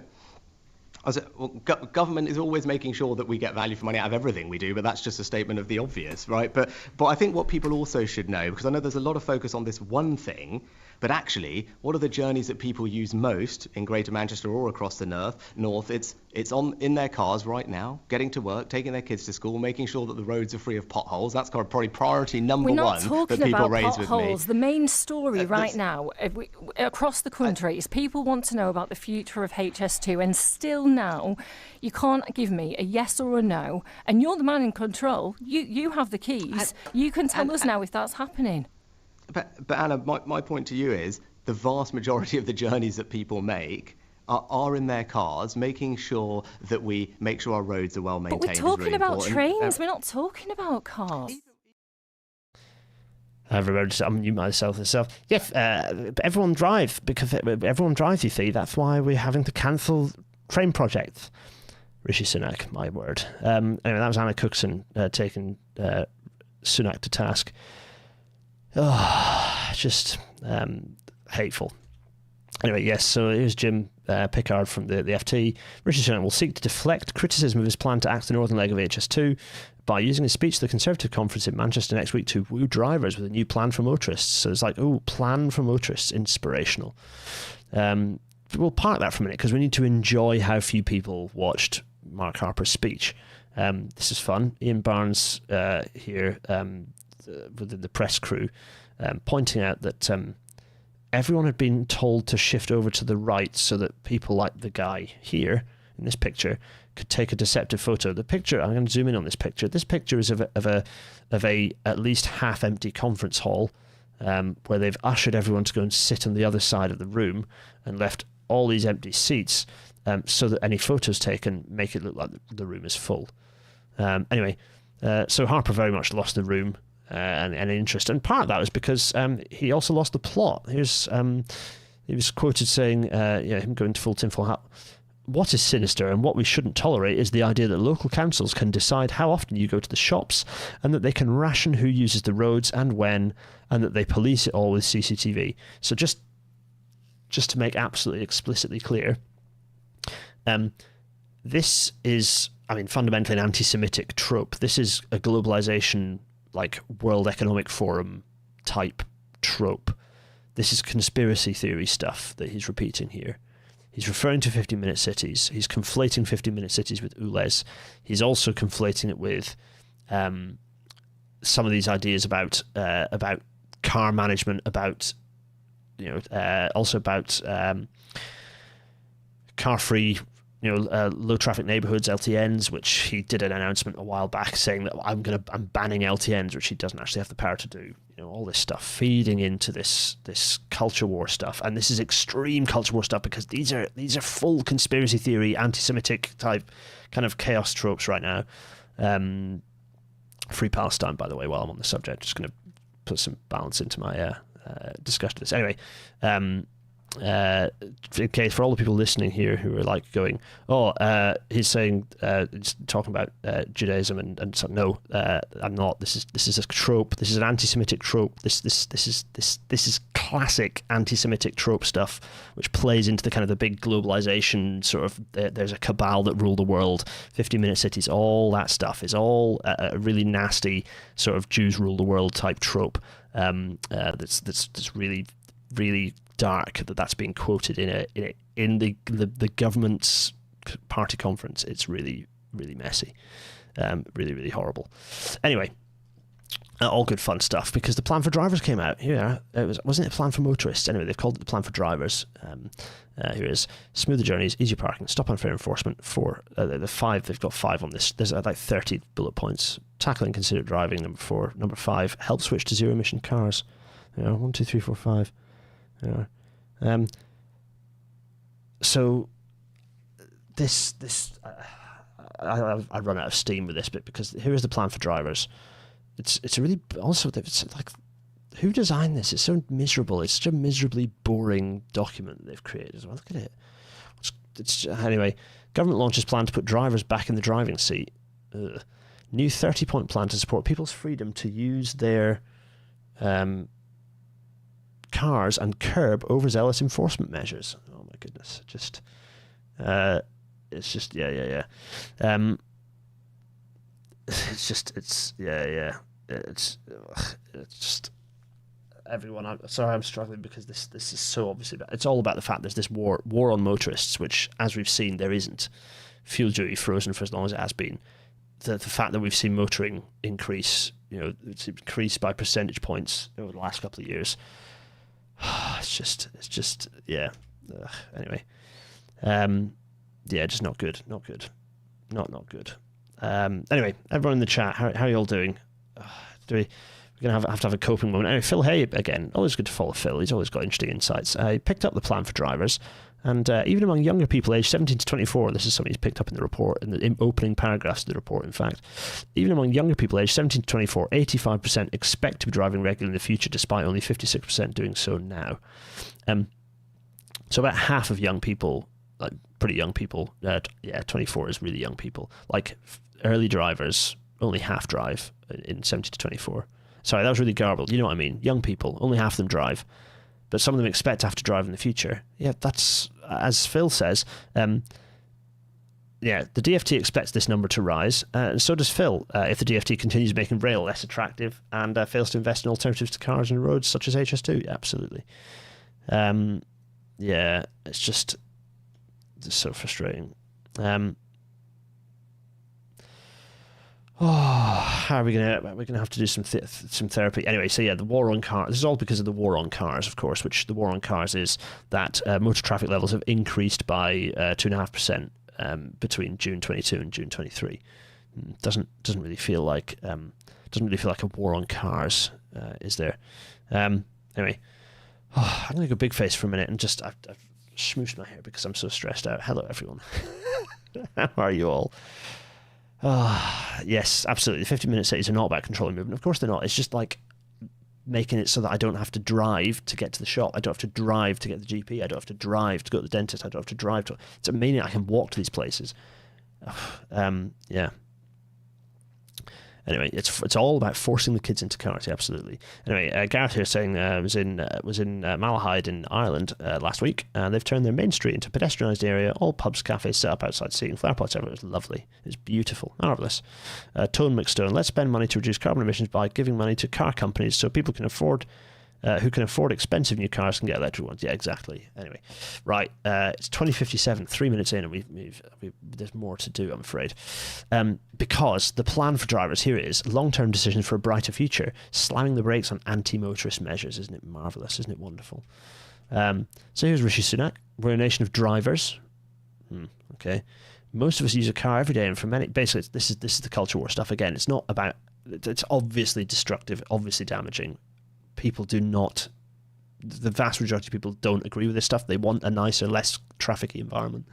government is always making sure that we get value for money out of everything we do, but that's just a statement of the obvious, right? But I think what people also should know, because I know there's a lot of focus on this one thing, but actually, what are the journeys that people use most in Greater Manchester or across the north? It's in their cars right now, getting to work, taking their kids to school, making sure that the roads are free of potholes. That's probably priority number one that people raise with me. We're not talking about potholes. The main story right now across the country is people want to know about the future of HS2, and still now you can't give me a yes or a no, and you're the man in control. You have the keys. You can tell us now if that's happening. But Anna, my point to you is the vast majority of the journeys that people make are in their cars, making sure that we make sure our roads are well maintained. But we're talking about trains. We're not talking about cars. I've remembered to unmute myself. Yes, everyone drive, because everyone drives, you see. That's why we're having to cancel train projects. Rishi Sunak, my word. Anyway, that was Anna Cookson taking Sunak to task. Oh, just hateful. Anyway, yes, so here's Jim Pickard from the FT. Rishi Sunak will seek to deflect criticism of his plan to axe the northern leg of HS2 by using his speech to the Conservative conference in Manchester next week to woo drivers with a new plan for motorists. So it's like, plan for motorists, inspirational. We'll park that for a minute because we need to enjoy how few people watched Mark Harper's speech. This is fun. Ian Barnes here within the press crew pointing out that everyone had been told to shift over to the right so that people like the guy here in this picture could take a deceptive photo. The picture, I'm going to zoom in on this picture. This picture is of a at least half empty conference hall where they've ushered everyone to go and sit on the other side of the room and left all these empty seats so that any photos taken make it look like the room is full. Anyway, so Harper very much lost the room and interest, and part of that was because he also lost the plot. Here's he was quoted saying, him going to full tinfoil hat. What is sinister and what we shouldn't tolerate is the idea that local councils can decide how often you go to the shops, and that they can ration who uses the roads and when, and that they police it all with CCTV. So just to make absolutely explicitly clear, this is, fundamentally an anti-Semitic trope. This is a globalization, like World Economic Forum type trope. This is conspiracy theory stuff that he's repeating here. He's referring to 50-minute cities. He's conflating 50-minute cities with ULEZ. He's also conflating it with some of these ideas about car management, also about car-free, low-traffic neighbourhoods, LTNs, which he did an announcement a while back saying that I'm banning LTNs, which he doesn't actually have the power to do. All this stuff feeding into this culture war stuff, and this is extreme culture war stuff because these are full conspiracy theory, anti-Semitic type kind of chaos tropes right now. Free Palestine, by the way, while I'm on the subject, just going to put some balance into my discussion of this. Anyway, in case for all the people listening here who are like going, he's saying he's talking about Judaism and so, no, I'm not. This is a trope. This is an anti-Semitic trope. This is classic anti-Semitic trope stuff, which plays into the kind of the big globalization sort of. There's a cabal that rule the world. 50-minute cities, all that stuff is all a really nasty sort of Jews rule the world type trope. That's really, really dark that's being quoted in the government's party conference. It's really, really messy, really, really horrible. Anyway, all good fun stuff because the plan for drivers came out. Here wasn't it a plan for motorists? Anyway, they've called it the plan for drivers. Here is smoother journeys, easier parking, stop unfair enforcement. For the 5, they've got 5 on this. There's like 30 bullet points. Tackling considered driving, number 4. Number 5, help switch to zero emission cars. 1, 2, 3, 4, 5. So this I run out of steam with this bit because here is the plan for drivers. It's a really also it's like, who designed this? It's so miserable. It's such a miserably boring document that they've created as well. Look at it. Anyway, government launches plan to put drivers back in the driving seat. New 30-point plan to support people's freedom to use their cars and curb overzealous enforcement measures. Oh my goodness, it's just everyone. I'm sorry, I'm struggling because this is so obviously bad. It's all about the fact there's this war on motorists, which, as we've seen, there isn't. Fuel duty frozen for as long as it has been. The fact that we've seen motoring increase, it's increased by percentage points over the last couple of years. It's just anyway, just not good, not good. Anyway, everyone in the chat, how are you all doing? We're gonna have to have a coping moment. Anyway, Phil Hay again, always good to follow Phil. He's always got interesting insights. He picked up the plan for drivers, and even among younger people aged 17 to 24, this is something he's picked up in the report, in the opening paragraphs of the report, in fact. Even among younger people aged 17 to 24, 85% expect to be driving regularly in the future, despite only 56% doing so now. So about half of young people, like pretty young people, 24 is really young people, like early drivers, only half drive in 17 to 24. Sorry, that was really garbled. You know what I mean? Young people, only half of them drive. but some of them expect to have to drive in the future. Yeah, that's, as Phil says, yeah, the DfT expects this number to rise, and so does Phil, if the DfT continues making rail less attractive and fails to invest in alternatives to cars and roads such as HS2. Yeah, absolutely. Yeah, it's just so frustrating. How are we gonna have to do some therapy anyway? So yeah, the war on cars. This is all because of the war on cars, of course. Which the war on cars is that motor traffic levels have increased by 2.5%. Between June 22 and June 23, doesn't really feel like a war on cars, is there? Anyway, I'm gonna go big face for a minute and just I've smooshed my hair because I'm so stressed out. Hello everyone, how are you all? Yes, absolutely. 50-minute cities are not about controlling movement. Of course they're not. It's just like making it so that I don't have to drive to get to the shop. I don't have to drive to get the GP. I don't have to drive to go to the dentist. I don't have to drive to... It's amazing I can walk to these places. Yeah. Anyway, it's all about forcing the kids into cars. Absolutely. Anyway, Gareth here saying was in Malahide in Ireland last week, and they've turned their main street into a pedestrianised area. All pubs, cafes set up outside, seating, flower pots everywhere. It was lovely. It was beautiful, marvellous. Tone McStone, let's spend money to reduce carbon emissions by giving money to car companies so people can afford. Who can afford expensive new cars can get electric ones. Yeah, exactly. Anyway, right. It's 20:57, 3 minutes in, and we've there's more to do, I'm afraid. Because the plan for drivers here is long-term decisions for a brighter future, slamming the brakes on anti-motorist measures. Isn't it marvellous? Isn't it wonderful? So here's Rishi Sunak. We're a nation of drivers. Okay. Most of us use a car every day, and for many, basically, this is the culture war stuff again. It's not about... It's obviously destructive, obviously damaging. People do not, the vast majority of people don't agree with this stuff. They want a nicer, less trafficy environment.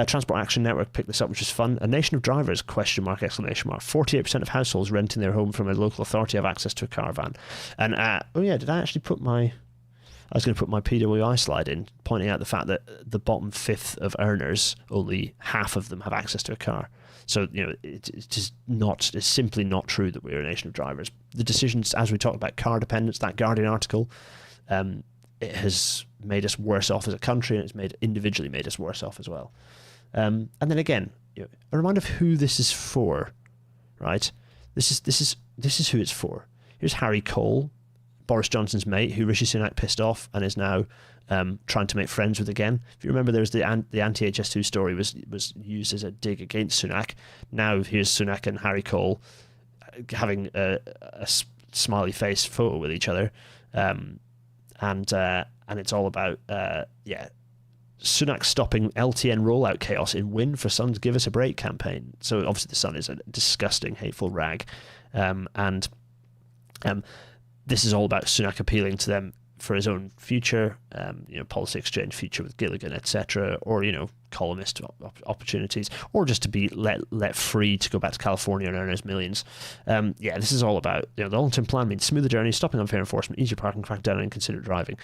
Transport Action Network picked this up, which is fun. A nation of drivers, ? 48% of households renting their home from a local authority have access to a caravan. And, did I actually put I was going to put my PWI slide in, pointing out the fact that the bottom fifth of earners, only half of them have access to a car. So, it's simply not true that we're a nation of drivers. The decisions, as we talked about car dependence, that Guardian article, it has made us worse off as a country, and it's individually made us worse off as well. And then again, a reminder of who this is for, right? This is who it's for. Here's Harry Cole, Boris Johnson's mate, who Rishi Sunak pissed off and is now trying to make friends with again. If you remember, there was the anti-HS2 story was used as a dig against Sunak. Now here's Sunak and Harry Cole having a smiley face photo with each other, and it's all about Sunak stopping LTN rollout chaos in Win for Sun's Give Us a Break campaign. So obviously the Sun is a disgusting, hateful rag, and this is all about Sunak appealing to them for his own future, policy exchange future with Gilligan, etc., or columnist opportunities, or just to be let free to go back to California and earn his millions. This is all about the long-term plan means smoother journey, stopping unfair enforcement, easier parking, crack down on inconsiderate driving.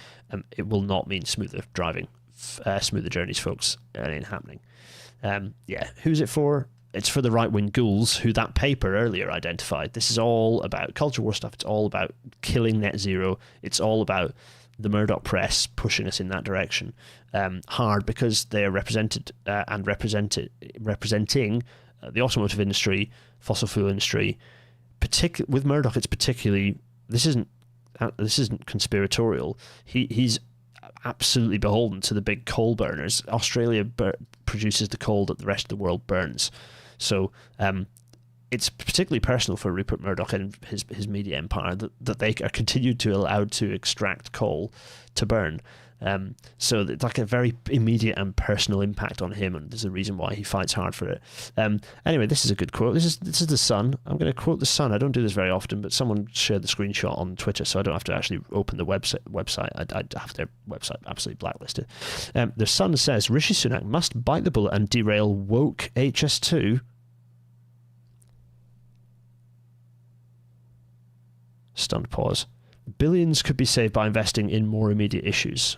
It will not mean smoother driving, smoother journeys, folks. It ain't happening. Who's it for? It's for the right-wing ghouls who that paper earlier identified. This is all about culture war stuff. It's all about killing net zero. It's all about the Murdoch press pushing us in that direction hard, because they are representing the automotive industry, fossil fuel industry. With Murdoch, it's particularly... This isn't conspiratorial. He's absolutely beholden to the big coal burners. Australia produces the coal that the rest of the world burns. So it's particularly personal for Rupert Murdoch and his media empire that they are continued to allowed to extract coal to burn. So it's like a very immediate and personal impact on him, and there's a reason why he fights hard for it. Anyway, this is a good quote. This is the Sun. I'm going to quote the Sun. I don't do this very often, but someone shared the screenshot on Twitter, so I don't have to actually open the website. I'd have their website absolutely blacklisted. The Sun says Rishi Sunak must bite the bullet and derail woke HS2. Stunned pause. Billions could be saved by investing in more immediate issues.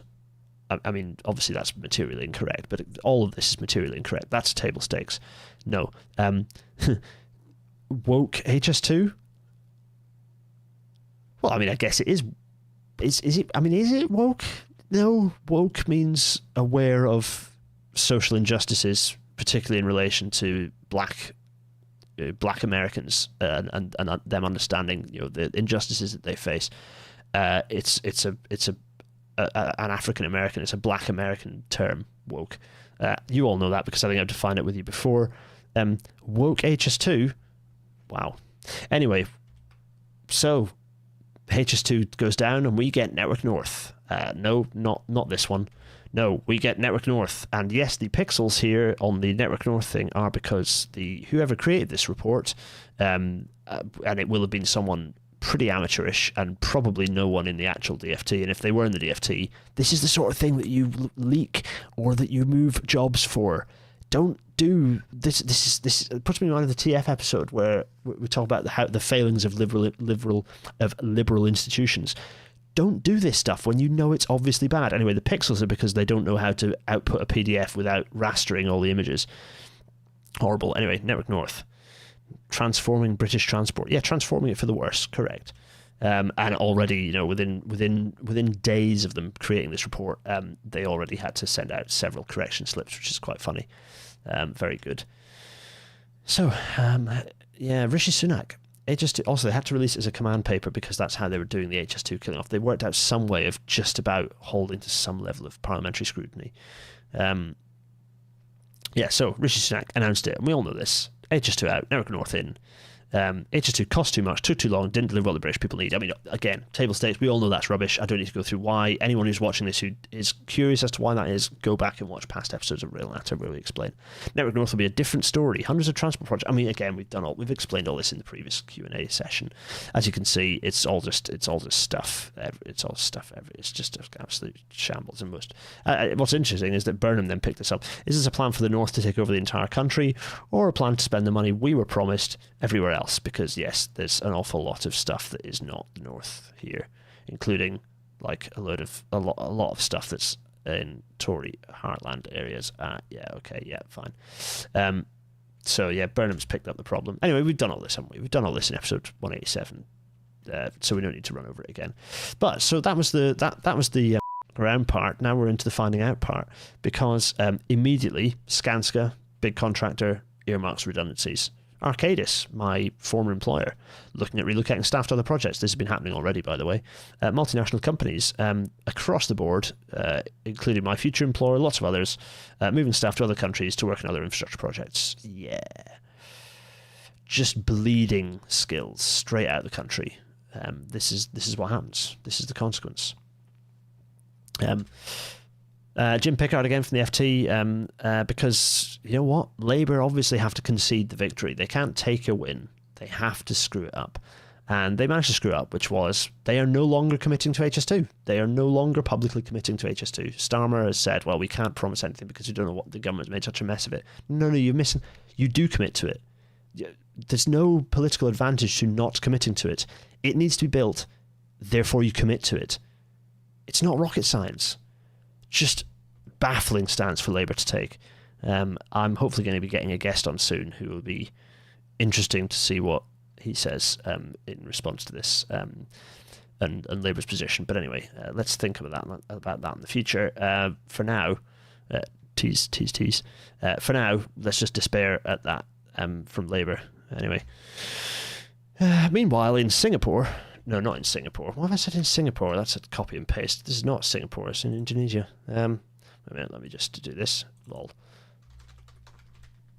I mean, obviously that's materially incorrect, but all of this is materially incorrect. That's table stakes. No. Woke HS2? Well, I mean, I guess it is is it? I mean, is it woke? No, woke means aware of social injustices, particularly in relation to black Americans and them understanding the injustices that they face. It's an African American. It's a Black American term, woke. You all know that because I think I've defined it with you before. Woke HS2. Wow. Anyway, so HS2 goes down and we get Network North. No, not this one. No, we get Network North. And yes, the pixels here on the Network North thing are because whoever created this report, and it will have been someone pretty amateurish and probably no one in the actual DFT. And if they were in the DFT, this is the sort of thing that you leak or that you move jobs for. Don't do this. This puts me in mind of the TF episode where we talk about the failings of liberal institutions. Don't do this stuff when you know it's obviously bad. Anyway, the pixels are because they don't know how to output a PDF without rastering all the images. Horrible. Anyway, Network North. Transforming British transport. Yeah, transforming it for the worse. Correct. And already, within days of them creating this report, they already had to send out several correction slips, which is quite funny. Very good. So, Rishi Sunak. HS2, also, they had to release it as a command paper because that's how they were doing the HS2 killing off. They worked out some way of just about holding to some level of parliamentary scrutiny. So Rishi Sunak announced it, and we all know this. HS2 out, Network North in. HS2 cost too much, took too long, didn't deliver what the British people need. I mean, again, table stakes, we all know that's rubbish. I don't need to go through why. Anyone who's watching this who is curious as to why that is, go back and watch past episodes of Real Natter where we explain. Network North will be a different story. Hundreds of transport projects. I mean, again, we've explained all this in the previous Q&A session. As you can see, it's all just stuff. It's all stuff. It's just absolute shambles and most. What's interesting is that Burnham then picked this up. Is this a plan for the North to take over the entire country, or a plan to spend the money we were promised everywhere else? Because yes, there's an awful lot of stuff that is not the North here, including like a lot of stuff that's in Tory heartland areas. Fine. Burnham's picked up the problem. Anyway, we've done all this, haven't we? We've done all this in episode 187, so we don't need to run over it again. But so that was the around part. Now we're into the finding out part, because immediately Skanska, big contractor, earmarks redundancies. Arcadis, my former employer, looking at relocating staff to other projects. This has been happening already, by the way. Multinational companies across the board, including my future employer, lots of others, moving staff to other countries to work on other infrastructure projects. Yeah. Just bleeding skills straight out of the country. This is what happens. This is the consequence. Jim Pickard again from the FT, because you know what? Labour obviously have to concede the victory. They can't take a win. They have to screw it up. And they managed to screw up, which was they are no longer committing to HS2. They are no longer publicly committing to HS2. Starmer has said, well, we can't promise anything because we don't know what the government's made such a mess of it. No, you're missing. You do commit to it. There's no political advantage to not committing to it. It needs to be built. Therefore, you commit to it. It's not rocket science. Just baffling stance for Labour to take. I'm hopefully going to be getting a guest on soon who will be interesting to see what he says in response to this and Labour's position. But anyway, let's think about that in the future. For now, tease. For now, let's just despair at that from Labour. Anyway, meanwhile in Singapore. No, not in Singapore. What have I said in Singapore? That's a copy and paste. This is not Singapore. It's in Indonesia. Wait a minute. Let me just do this. Lol.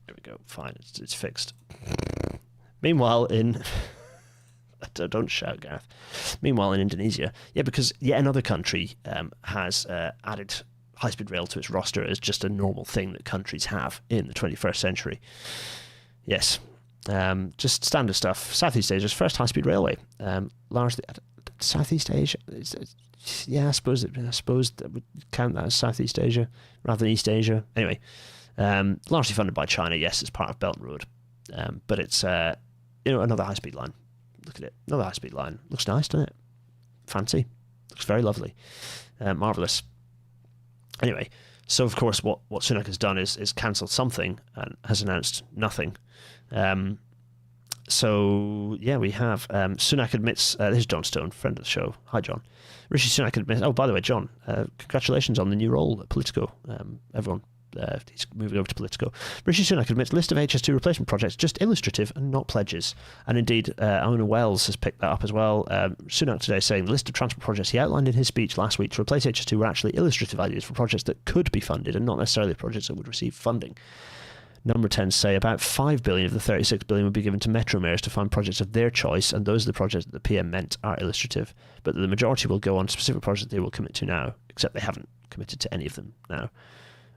There we go. Fine. It's fixed. Meanwhile in... Don't shout, Gareth. Meanwhile in Indonesia. Yeah, because yet another country has added high-speed rail to its roster as just a normal thing that countries have in the 21st century. Yes. Just standard stuff. Southeast Asia's first high-speed railway. Largely Southeast Asia. I suppose that would count that as Southeast Asia rather than East Asia. Anyway, largely funded by China. Yes, it's part of Belt and Road, but it's another high-speed line. Look at it, another high-speed line. Looks nice, doesn't it? Fancy. Looks very lovely. Marvelous. Anyway, so of course, what Sunak has done is cancelled something and has announced nothing. So yeah, we have Sunak admits. This is John Stone, friend of the show. Hi, John. Rishi Sunak admits. Oh, by the way, John, congratulations on the new role at Politico. Everyone. He's moving over to Politico. Rishi Sunak admits list of HS2 replacement projects just illustrative and not pledges. And indeed, Owen Wells has picked that up as well. Sunak today saying the list of transport projects he outlined in his speech last week to replace HS2 were actually illustrative ideas for projects that could be funded and not necessarily projects that would receive funding. Number 10 say about 5 billion of the 36 billion would be given to metro mayors to fund projects of their choice, and those are the projects that the PM meant are illustrative, but the majority will go on specific projects they will commit to now, except they haven't committed to any of them now.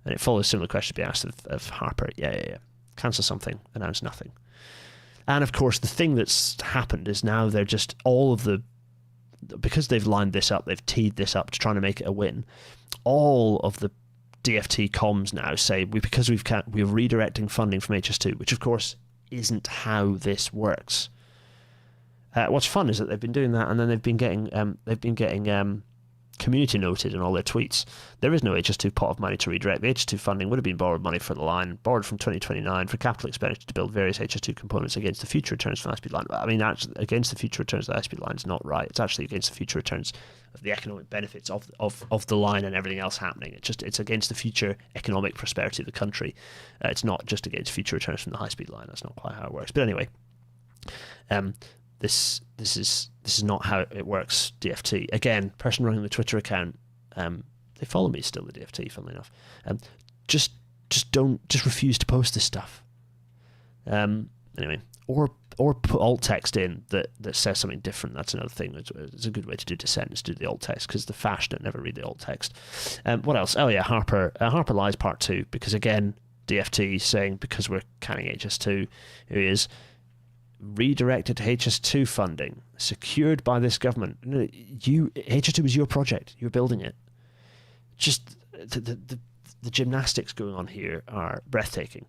And it follows similar questions to be asked of Harper. Yeah. Cancel something, announce nothing. And of course, the thing that's happened is now they're just because they've lined this up, they've teed this up to trying to make it a win. All of the DFT comms now say we're redirecting funding from HS2, which of course isn't how this works. What's fun is that they've been doing that, and then they've been getting community noted in all their tweets. There is no HS2 pot of money to redirect. The HS2 funding would have been borrowed money for the line, borrowed from 2029 for capital expenditure to build various HS2 components against the future returns from the high-speed line. I mean, actually, against the future returns of the high-speed line is not right. It's actually against the future returns of the economic benefits of the line and everything else happening. It's against the future economic prosperity of the country. It's not just against future returns from the high-speed line. That's not quite how it works. But anyway, this is not how it works. DFT again. Person running the Twitter account. They follow me still. The DFT, funnily enough. Just refuse to post this stuff. Anyway, or put alt text in that says something different. That's another thing. It's a good way to do dissent is to do the alt text, because the fash don't never read the alt text. What else? Oh yeah, Harper lies part 2, because again DFT saying because we're canning HS2, here he is. Redirected HS2 funding secured by this government. HS2 was your project. You're building it. Just the gymnastics going on here are breathtaking.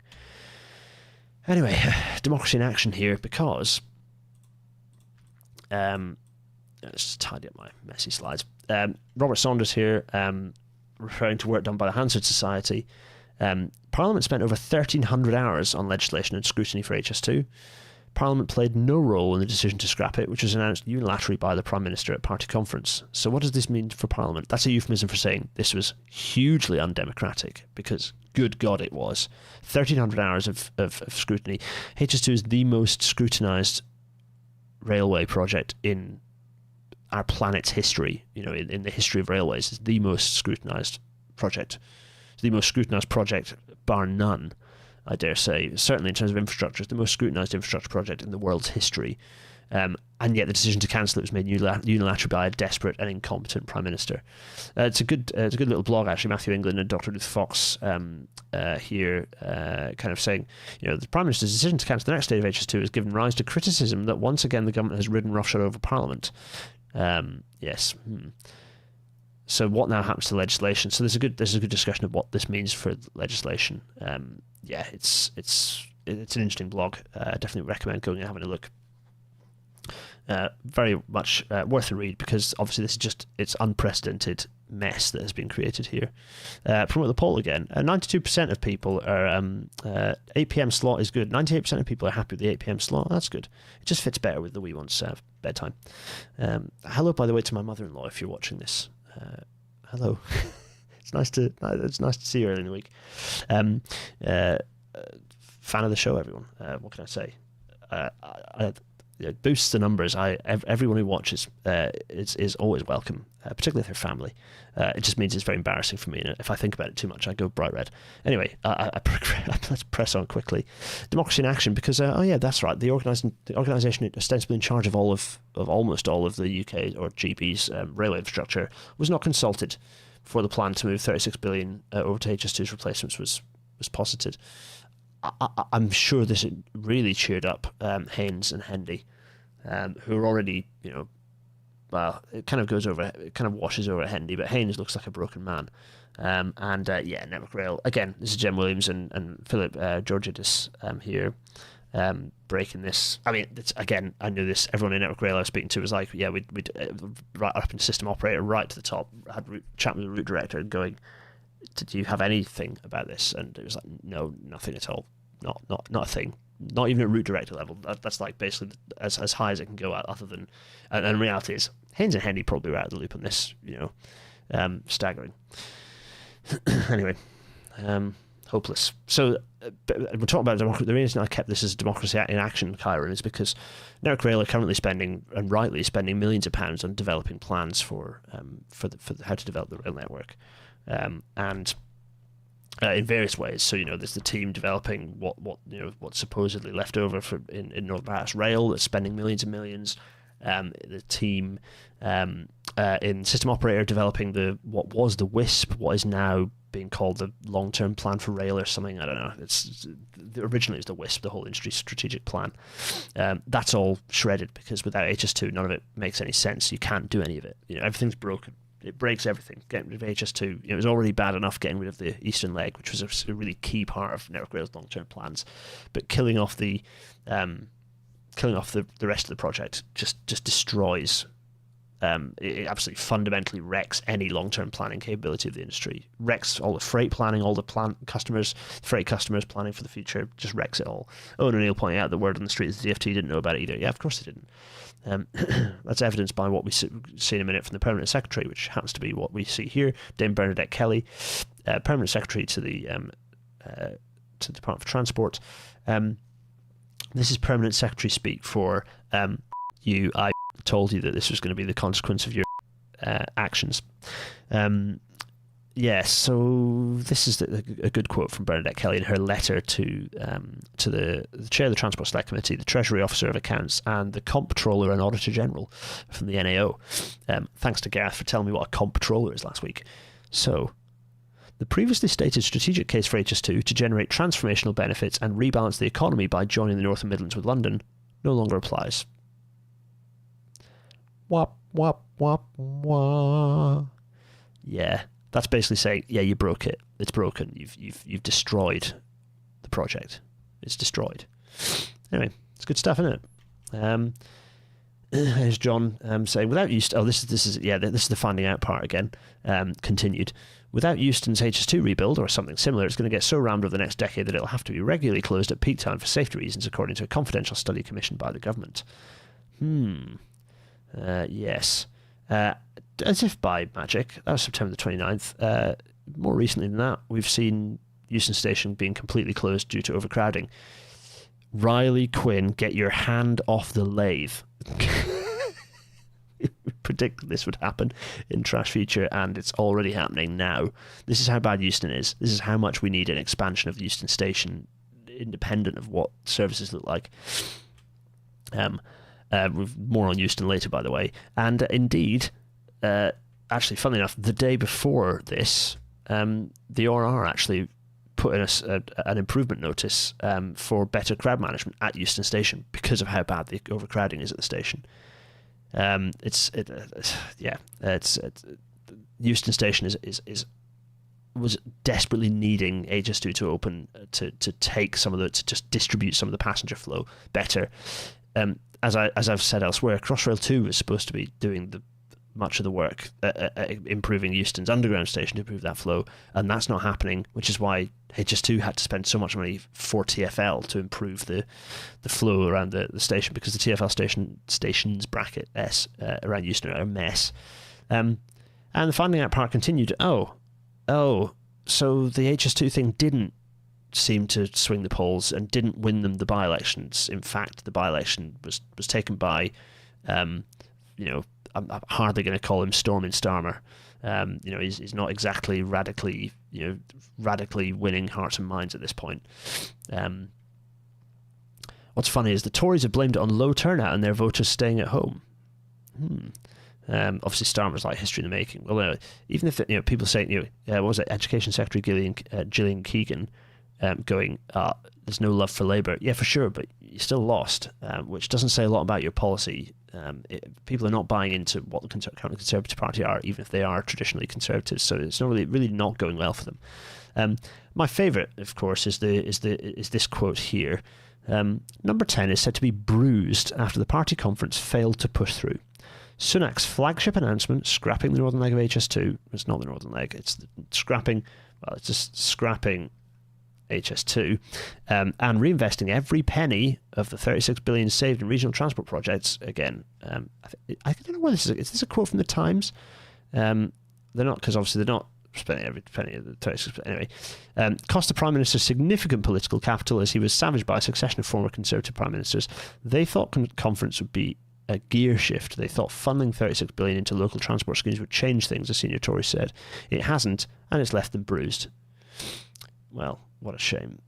Anyway, democracy in action here, because let's just tidy up my messy slides. Robert Saunders here, referring to work done by the Hansard Society. Parliament spent over 1,300 hours on legislation and scrutiny for HS2. Parliament played no role in the decision to scrap it, which was announced unilaterally by the Prime Minister at party conference. So what does this mean for Parliament? That's a euphemism for saying this was hugely undemocratic, because good God it was. 1,300 hours of scrutiny. HS2 is the most scrutinised railway project in our planet's history. In the history of railways, it's the most scrutinised project. It's the most scrutinised project, bar none. I dare say, certainly in terms of infrastructure, it's the most scrutinised infrastructure project in the world's history. And yet the decision to cancel it was made unilaterally by a desperate and incompetent Prime Minister. It's a good little blog, actually. Matthew England and Dr. Ruth Fox here kind of saying, the Prime Minister's decision to cancel the next stage of HS2 has given rise to criticism that once again the government has ridden roughshod over Parliament. Yes. So what now happens to legislation? So there's a good discussion of what this means for legislation. It's an interesting blog. I definitely recommend going and having a look. Very much worth a read, because obviously this is it's unprecedented mess that has been created here. Promote the poll again. 92% of people are 8 p.m. slot is good. 98% of people are happy with the 8 p.m. slot. That's good. It just fits better with the wee one's bedtime. Hello, by the way, to my mother-in-law if you're watching this. Hello. It's nice to see you early in the week. Fan of the show, everyone. What can I say? It boosts the numbers. Everyone who watches is always welcome, particularly if they're family. It just means it's very embarrassing for me, and if I think about it too much, I go bright red. Anyway, let's press on quickly. Democracy in action, because that's right. The organisation ostensibly in charge of almost all of the UK or GB's railway infrastructure was not consulted before the plan to move 36 billion over to HS2's replacements was posited. I'm sure this really cheered up Haynes and Hendy, who are already, well, it kind of washes over Hendy, but Haynes looks like a broken man. Network Rail, again, this is Jem Williams and Philip Georgidis here breaking this. I mean, again, I knew this. Everyone in Network Rail I was speaking to was like, yeah, we'd right up in system operator, right to the top, had chat with the route director and going, did you have anything about this? And it was like, no, nothing at all. Not a thing. not even at route director level. That's like basically as high as it can go at, other than, and the reality is Haynes and Hendy probably were out of the loop on this, staggering. Anyway, hopeless. So we're talking about democracy. The reason I kept this as democracy in action, Kyron, is because Network Rail are currently spending, and rightly spending, millions of pounds on developing plans for how to develop the rail network, and in various ways. So there's the team developing what's supposedly left over in Northern Pass Rail that's spending millions and millions. The team in system operator developing what was the WISP, what is now being called the long-term plan for rail or something. I don't know. Originally it was the WISP, the whole industry strategic plan. That's all shredded because without HS2 none of it makes any sense. You can't do any of it. Everything's broken. It breaks everything. Getting rid of HS2, it was already bad enough getting rid of the Euston leg, which was a really key part of Network Rail's long-term plans. But killing off the rest of the project just destroys. It absolutely fundamentally wrecks any long-term planning capability of the industry. Wrecks all the freight planning, all the freight customers planning for the future. Just wrecks it all. Owen O'Neill pointing out the word on the street is the DFT didn't know about it either. Yeah, of course they didn't. That's evidenced by what we see in a minute from the Permanent Secretary, which happens to be what we see here. Dame Bernadette Kelly, Permanent Secretary to the Department for Transport. This is Permanent Secretary speak for you. I told you that this was going to be the consequence of your actions. Yes, so this is a good quote from Bernadette Kelly in her letter to the chair of the Transport Select Committee, the Treasury Officer of Accounts, and the Comptroller and Auditor General from the NAO. Thanks to Gareth for telling me what a Comptroller is last week. So, the previously stated strategic case for HS2 to generate transformational benefits and rebalance the economy by joining the North and Midlands with London no longer applies. Wop, wop, wop, wah. Yeah, that's basically saying, yeah, you broke it. It's broken. You've destroyed the project. It's destroyed. Anyway, it's good stuff, isn't it? Here's John saying, without Euston... Oh, this is the finding out part again. Continued. Without Euston's HS2 rebuild, or something similar, it's going to get so rammed over the next decade that it'll have to be regularly closed at peak time for safety reasons, according to a confidential study commissioned by the government. Yes. As if by magic, that was September the 29th. More recently than that, we've seen Euston Station being completely closed due to overcrowding. Riley Quinn, get your hand off the lathe. We predicted this would happen in Trash Future, and it's already happening now. This is how bad Euston is. This is how much we need an expansion of Euston Station, independent of what services look like. With more on Euston later, by the way. And indeed, actually, funnily enough, the day before this, the RR actually put in an improvement notice for better crowd management at Euston Station because of how bad the overcrowding is at the station. Euston Station was desperately needing HS2 to open to take to just distribute some of the passenger flow better. As I've said elsewhere, Crossrail 2 was supposed to be doing much of the work, improving Euston's underground station to improve that flow, and that's not happening, which is why HS2 had to spend so much money for TfL to improve the flow around the station, because the TfL stations bracket S around Euston are a mess. And the finding out part continued. So the HS2 thing didn't seem to swing the polls and didn't win them the by-elections. In fact, the by-election was taken by, I'm hardly going to call him Stormin Starmer. He's not exactly radically winning hearts and minds at this point. What's funny is the Tories have blamed it on low turnout and their voters staying at home. Obviously, Starmer's like history in the making. Well, even if people saying, what was it, Education Secretary Gillian Keegan going, there's no love for Labour. Yeah, for sure, but you still lost, which doesn't say a lot about your policy. People are not buying into what the current Conservative Party are, even if they are traditionally Conservatives. So it's not really not going well for them. My favourite, of course, is this quote here. Number 10 is said to be bruised after the party conference failed to push through. Sunak's flagship announcement, scrapping the northern leg of HS2. It's not the northern leg. It's scrapping. Well, it's just scrapping HS2, and reinvesting every penny of the 36 billion saved in regional transport projects. Again, I don't know whether is this a quote from the Times? They're not, because obviously they're not spending every penny of the 36. Anyway, cost the Prime Minister significant political capital as he was savaged by a succession of former Conservative Prime Ministers. They thought conference would be a gear shift. They thought funding 36 billion into local transport schemes would change things, a senior Tory said. It hasn't, and it's left them bruised. Well, what a shame.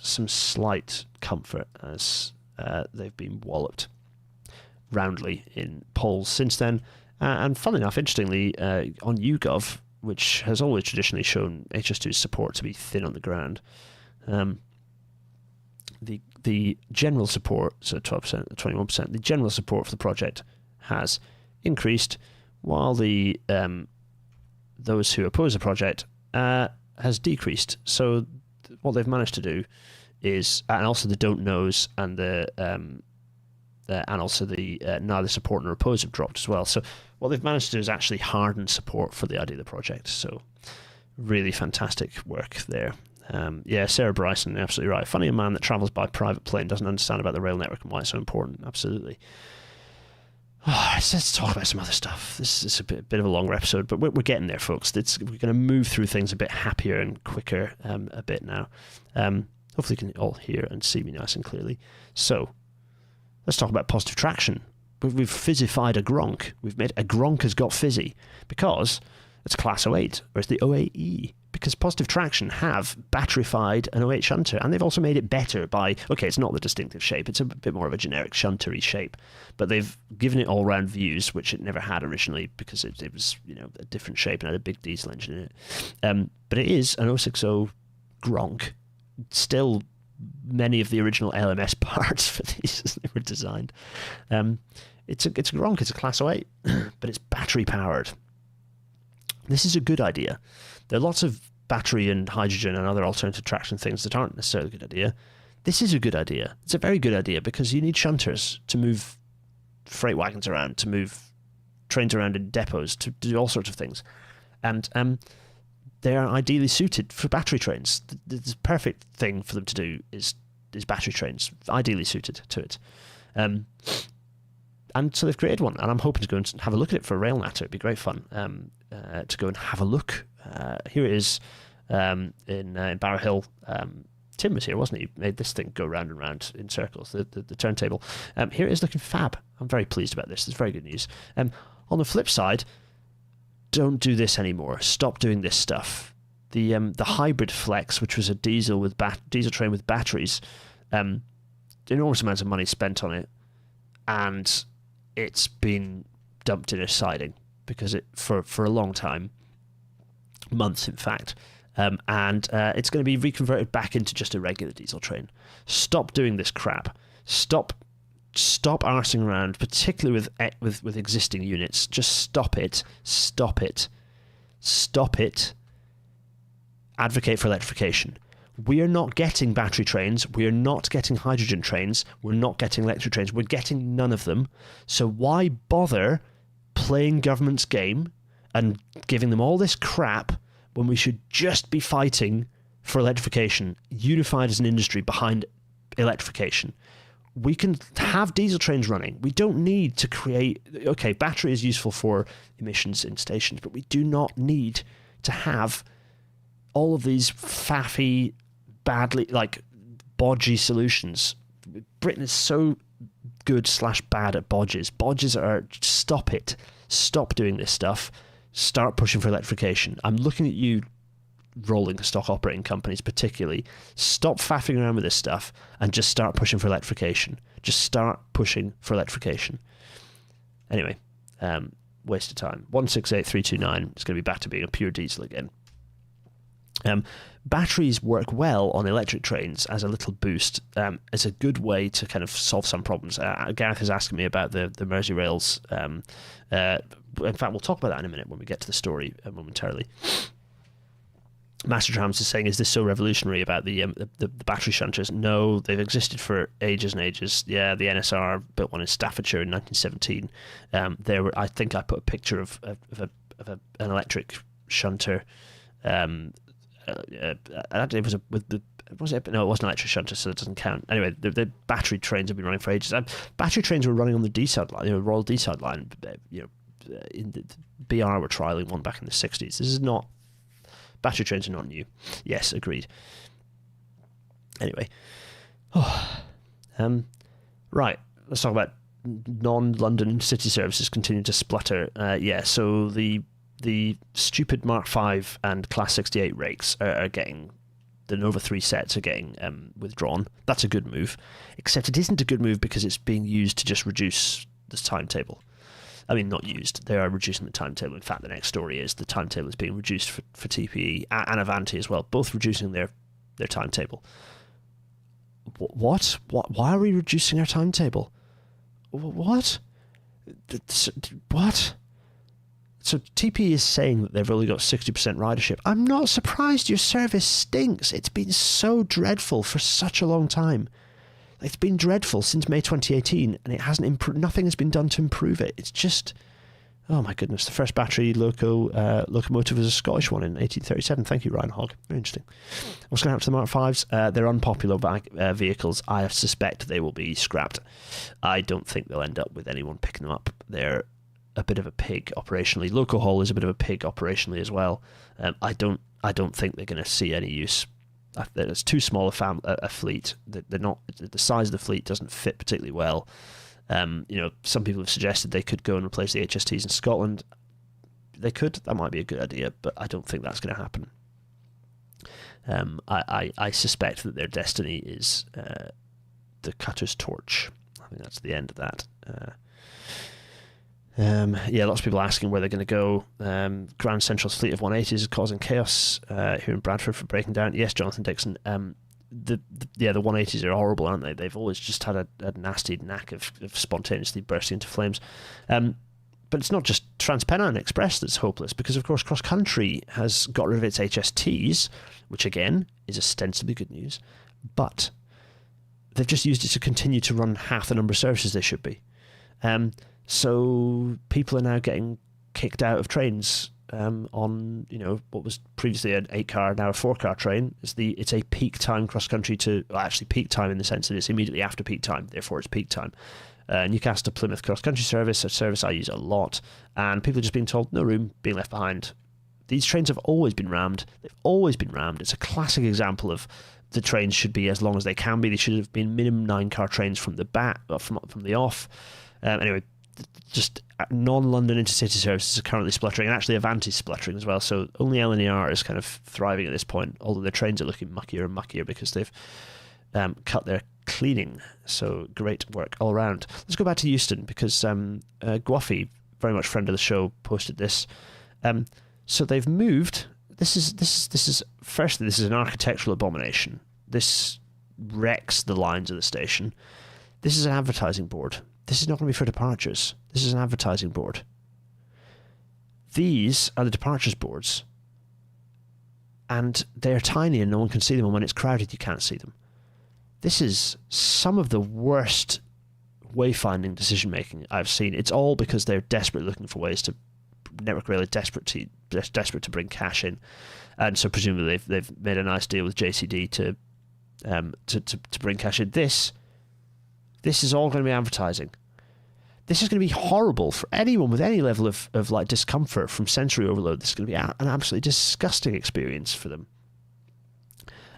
Some slight comfort as they've been walloped roundly in polls since then. And funnily enough, interestingly, on YouGov, which has always traditionally shown HS2's support to be thin on the ground, the general support, so 12%, 21%, the general support for the project has increased, while the those who oppose the project has decreased. So what they've managed to do is, and also the don't knows and the and also the neither support nor oppose have dropped as well. So what they've managed to do is actually harden support for the idea of the project. So really fantastic work there. Yeah, Sarah Bryson, absolutely right. Funny, a man that travels by private plane doesn't understand about the rail network and why it's so important. Absolutely. Let's talk about some other stuff. This is a bit of a longer episode, but we're getting there, folks. We're going to move through things a bit happier and quicker a bit now. Hopefully you can all hear and see me nice and clearly. So let's talk about positive traction. We've fizzified a Gronk. We've made a Gronk has got fizzy because it's Class 08, or it's the OAE, because Positive Traction have batterified an 08 shunter, and they've also made it better by, okay, it's not the distinctive shape, it's a bit more of a generic shuntery shape, but they've given it all-round views, which it never had originally, because it was, a different shape and had a big diesel engine in it. But it is an 060 Gronk, still many of the original LMS parts for these as they were designed. It's a Gronk, it's a Class 08, but it's battery-powered. This is a good idea. There are lots of battery and hydrogen and other alternative traction things that aren't necessarily a good idea. This is a good idea. It's a very good idea because you need shunters to move freight wagons around, to move trains around in depots, to do all sorts of things. And they are ideally suited for battery trains. The perfect thing for them to do is battery trains, ideally suited to it. And so they've created one, and I'm hoping to go and have a look at it for a rail natter. It'd be great fun to go and have a look. Here it is in Barrow Hill. Tim was here, wasn't he? He made this thing go round and round in circles, the turntable. Here it is looking fab. I'm very pleased about this. It's very good news. On the flip side, don't do this anymore. Stop doing this stuff. The hybrid flex, which was a diesel train with batteries, enormous amounts of money spent on it, and it's been dumped in a siding because it for a long time, months in fact, and it's going to be reconverted back into just a regular diesel train. Stop doing this crap. Stop arsing around, particularly with existing units. Just stop it. Stop it. Stop it. Advocate for electrification. We are not getting battery trains. We are not getting hydrogen trains. We're not getting electric trains. We're getting none of them. So why bother playing government's game and giving them all this crap when we should just be fighting for electrification, unified as an industry behind electrification? We can have diesel trains running. We don't need to create... Okay, battery is useful for emissions in stations, but we do not need to have all of these faffy, badly, bodgy solutions. Britain is so good / bad at bodges. Bodges are... Stop it. Stop doing this stuff. Start pushing for electrification. I'm looking at you, rolling stock operating companies particularly. Stop faffing around with this stuff and just start pushing for electrification. Just start pushing for electrification. Anyway, waste of time. 168329 is going to be back to being a pure diesel again. Batteries work well on electric trains as a little boost. It's a good way to kind of solve some problems. Gareth is asking me about the Merseyrails. In fact, we'll talk about that in a minute when we get to the story momentarily. Master Trams is saying, is this so revolutionary about the battery shunters? No, they've existed for ages and ages. Yeah, the NSR built one in Staffordshire in 1917. I think I put a picture of an electric shunter. It was with was it? No, it wasn't electric shunters, so it doesn't count. Anyway, the battery trains have been running for ages. Battery trains were running on the D-side line, Royal D-side line. In the BR were trialling one back in the 60s. This is not... Battery trains are not new. Yes, agreed. Anyway. Right, let's talk about non-London city services continue to splutter. So the stupid Mark V and Class 68 rakes are getting... The Nova 3 sets are getting withdrawn. That's a good move. Except it isn't a good move because it's being used to just reduce this timetable. I mean, not used. They are reducing the timetable. In fact, the next story is the timetable is being reduced for TPE and Avanti as well, both reducing their timetable. What? Why are we reducing our timetable? What? What? So TPE is saying that they've only got 60% ridership. I'm not surprised. Your service stinks. It's been so dreadful for such a long time. It's been dreadful since May 2018, and it hasn't improved. Nothing has been done to improve it. It's just, oh my goodness. The first battery locomotive was a Scottish one in 1837. Thank you, Ryan Hogg. Very interesting. What's going to happen to the Mark Vs? They're unpopular vehicles. I suspect they will be scrapped. I don't think they'll end up with anyone picking them up. They're a bit of a pig operationally. Local haul is a bit of a pig operationally as well. I don't think they're going to see any use. It's too small a fleet. They're not, the size of the fleet doesn't fit particularly well. Some people have suggested they could go and replace the HS2s in Scotland. They could. That might be a good idea, but I don't think that's going to happen. I suspect that their destiny is the cutter's torch. I think that's the end of that. Lots of people asking where they're going to go. Grand Central's fleet of 180s is causing chaos here in Bradford for breaking down. Yes, Jonathan Dixon. The 180s are horrible, aren't they? They've always just had a nasty knack of spontaneously bursting into flames. But it's not just Transpennine Express that's hopeless, because of course Cross Country has got rid of its HSTs, which again is ostensibly good news, but they've just used it to continue to run half the number of services they should be. So people are now getting kicked out of trains on what was previously an 8-car, now a 4-car train. It's a peak time cross country actually peak time in the sense that it's immediately after peak time, therefore it's peak time. Newcastle to Plymouth cross country service, a service I use a lot, and people are just being told no room, being left behind. These trains have always been rammed. They've always been rammed. It's a classic example of the trains should be as long as they can be. They should have been minimum 9-car trains from the back, from the off. Anyway, just non-London intercity services are currently spluttering, and actually Avanti's spluttering as well, so only LNER is kind of thriving at this point, although their trains are looking muckier and muckier because they've cut their cleaning. So great work all around. Let's go back to Euston, because Guaffy, very much friend of the show, posted this. So they've moved. This is firstly, this is an architectural abomination. This wrecks the lines of the station. This is an advertising board. This is not going to be for departures. This is an advertising board. These are the departures boards. And they're tiny and no one can see them, and when it's crowded you can't see them. This is some of the worst wayfinding decision making I've seen. It's all because they're desperately looking for ways to... Network Rail is desperate to bring cash in. And so presumably they've made a nice deal with JCD to bring cash in. This is all going to be advertising. This is going to be horrible for anyone with any level of like discomfort from sensory overload. This is going to be an absolutely disgusting experience for them.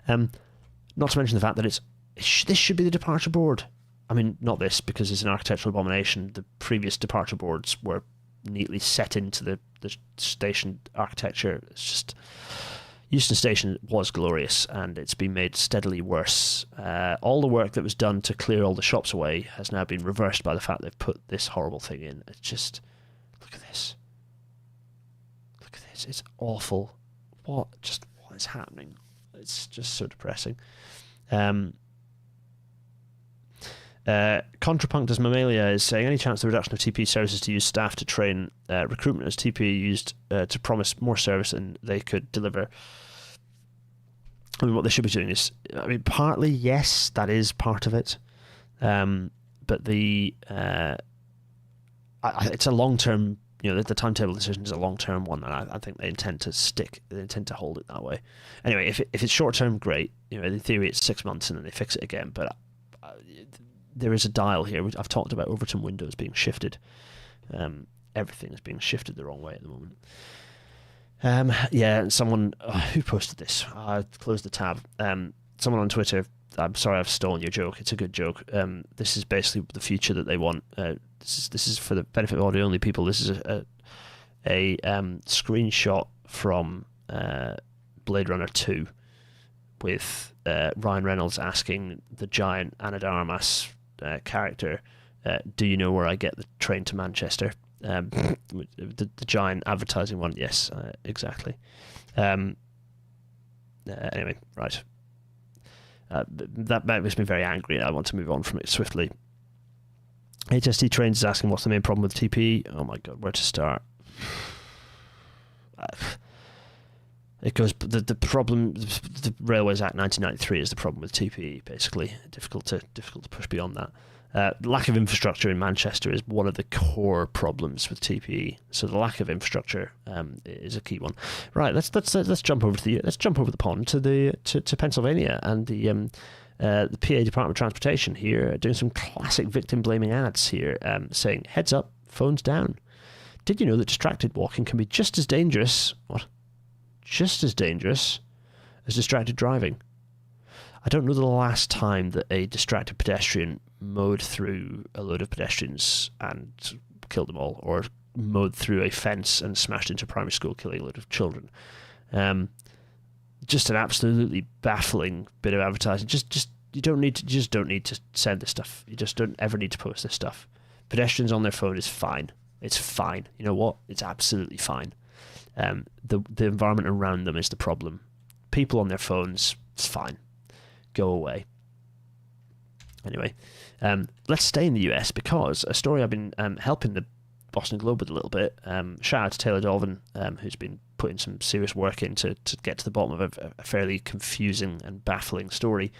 Not to mention the fact that this should be the departure board. I mean, not this, because it's an architectural abomination. The previous departure boards were neatly set into the station architecture. It's just... Euston Station was glorious, and it's been made steadily worse. All the work that was done to clear all the shops away has now been reversed by the fact they've put this horrible thing in. It's just... Look at this. Look at this. It's awful. What is happening? It's just so depressing. Contrapunctus Mammalia is saying, any chance the reduction of TP services to use staff to train recruitment as TP used to promise more service and they could deliver? I mean, what they should be doing is, I mean, partly, yes, that is part of it. But it's a long-term the timetable decision is a long-term one, and I think they intend to hold it that way. Anyway, if it's short-term, great. In theory, it's 6 months and then they fix it again. But there is a dial here. I've talked about Overton windows being shifted. Everything is being shifted the wrong way at the moment. Someone who posted this. I closed the tab. Someone on Twitter. I'm sorry, I've stolen your joke. It's a good joke. This is basically the future that they want. This is for the benefit of audio-only people. This is a screenshot from Blade Runner 2 with Ryan Reynolds asking the giant Ana de Armas character, "Do you know where I get the train to Manchester?" The giant advertising one. Yes, exactly. Anyway, right. That makes me very angry. I want to move on from it swiftly. HST Trains is asking what's the main problem with TP. Oh my god, where to start? It goes the problem. The Railways Act 1993 is the problem with TP. Basically, difficult to push beyond that. Lack of infrastructure in Manchester is one of the core problems with TPE. So the lack of infrastructure is a key one. Right, let's jump over the pond to Pennsylvania and the PA Department of Transportation here doing some classic victim blaming ads here, saying heads up, phones down. Did you know that distracted walking can be just as dangerous? What? Just as dangerous as distracted driving. I don't know the last time that a distracted pedestrian mowed through a load of pedestrians and killed them all, or mowed through a fence and smashed into a primary school, killing a load of children. Just an absolutely baffling bit of advertising. You don't need to send this stuff. You just don't ever need to post this stuff. Pedestrians on their phone is fine. It's fine. You know what? It's absolutely fine. The environment around them is the problem. People on their phones, it's fine. Go away. Anyway, let's stay in the US because a story I've been helping the Boston Globe with a little bit. Shout out to Taylor Dolvin, who's been putting some serious work in to get to the bottom of a fairly confusing and baffling story.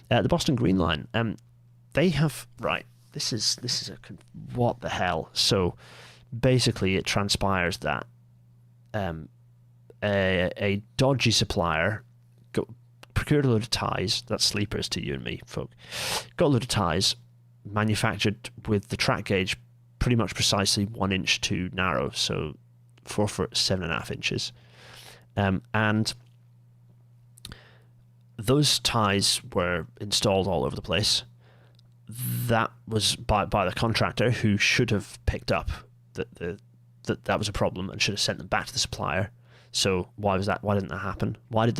The Boston Green Line, they have, right, this is what the hell? So basically it transpires that a dodgy supplier procured a load of ties, that's sleepers to you and me folk, got a load of ties manufactured with the track gauge pretty much precisely 1 inch too narrow, so 4 foot 7.5 inches, and those ties were installed all over the place. That was by the contractor, who should have picked up that was a problem and should have sent them back to the supplier. So why was that? Why didn't that happen? Why did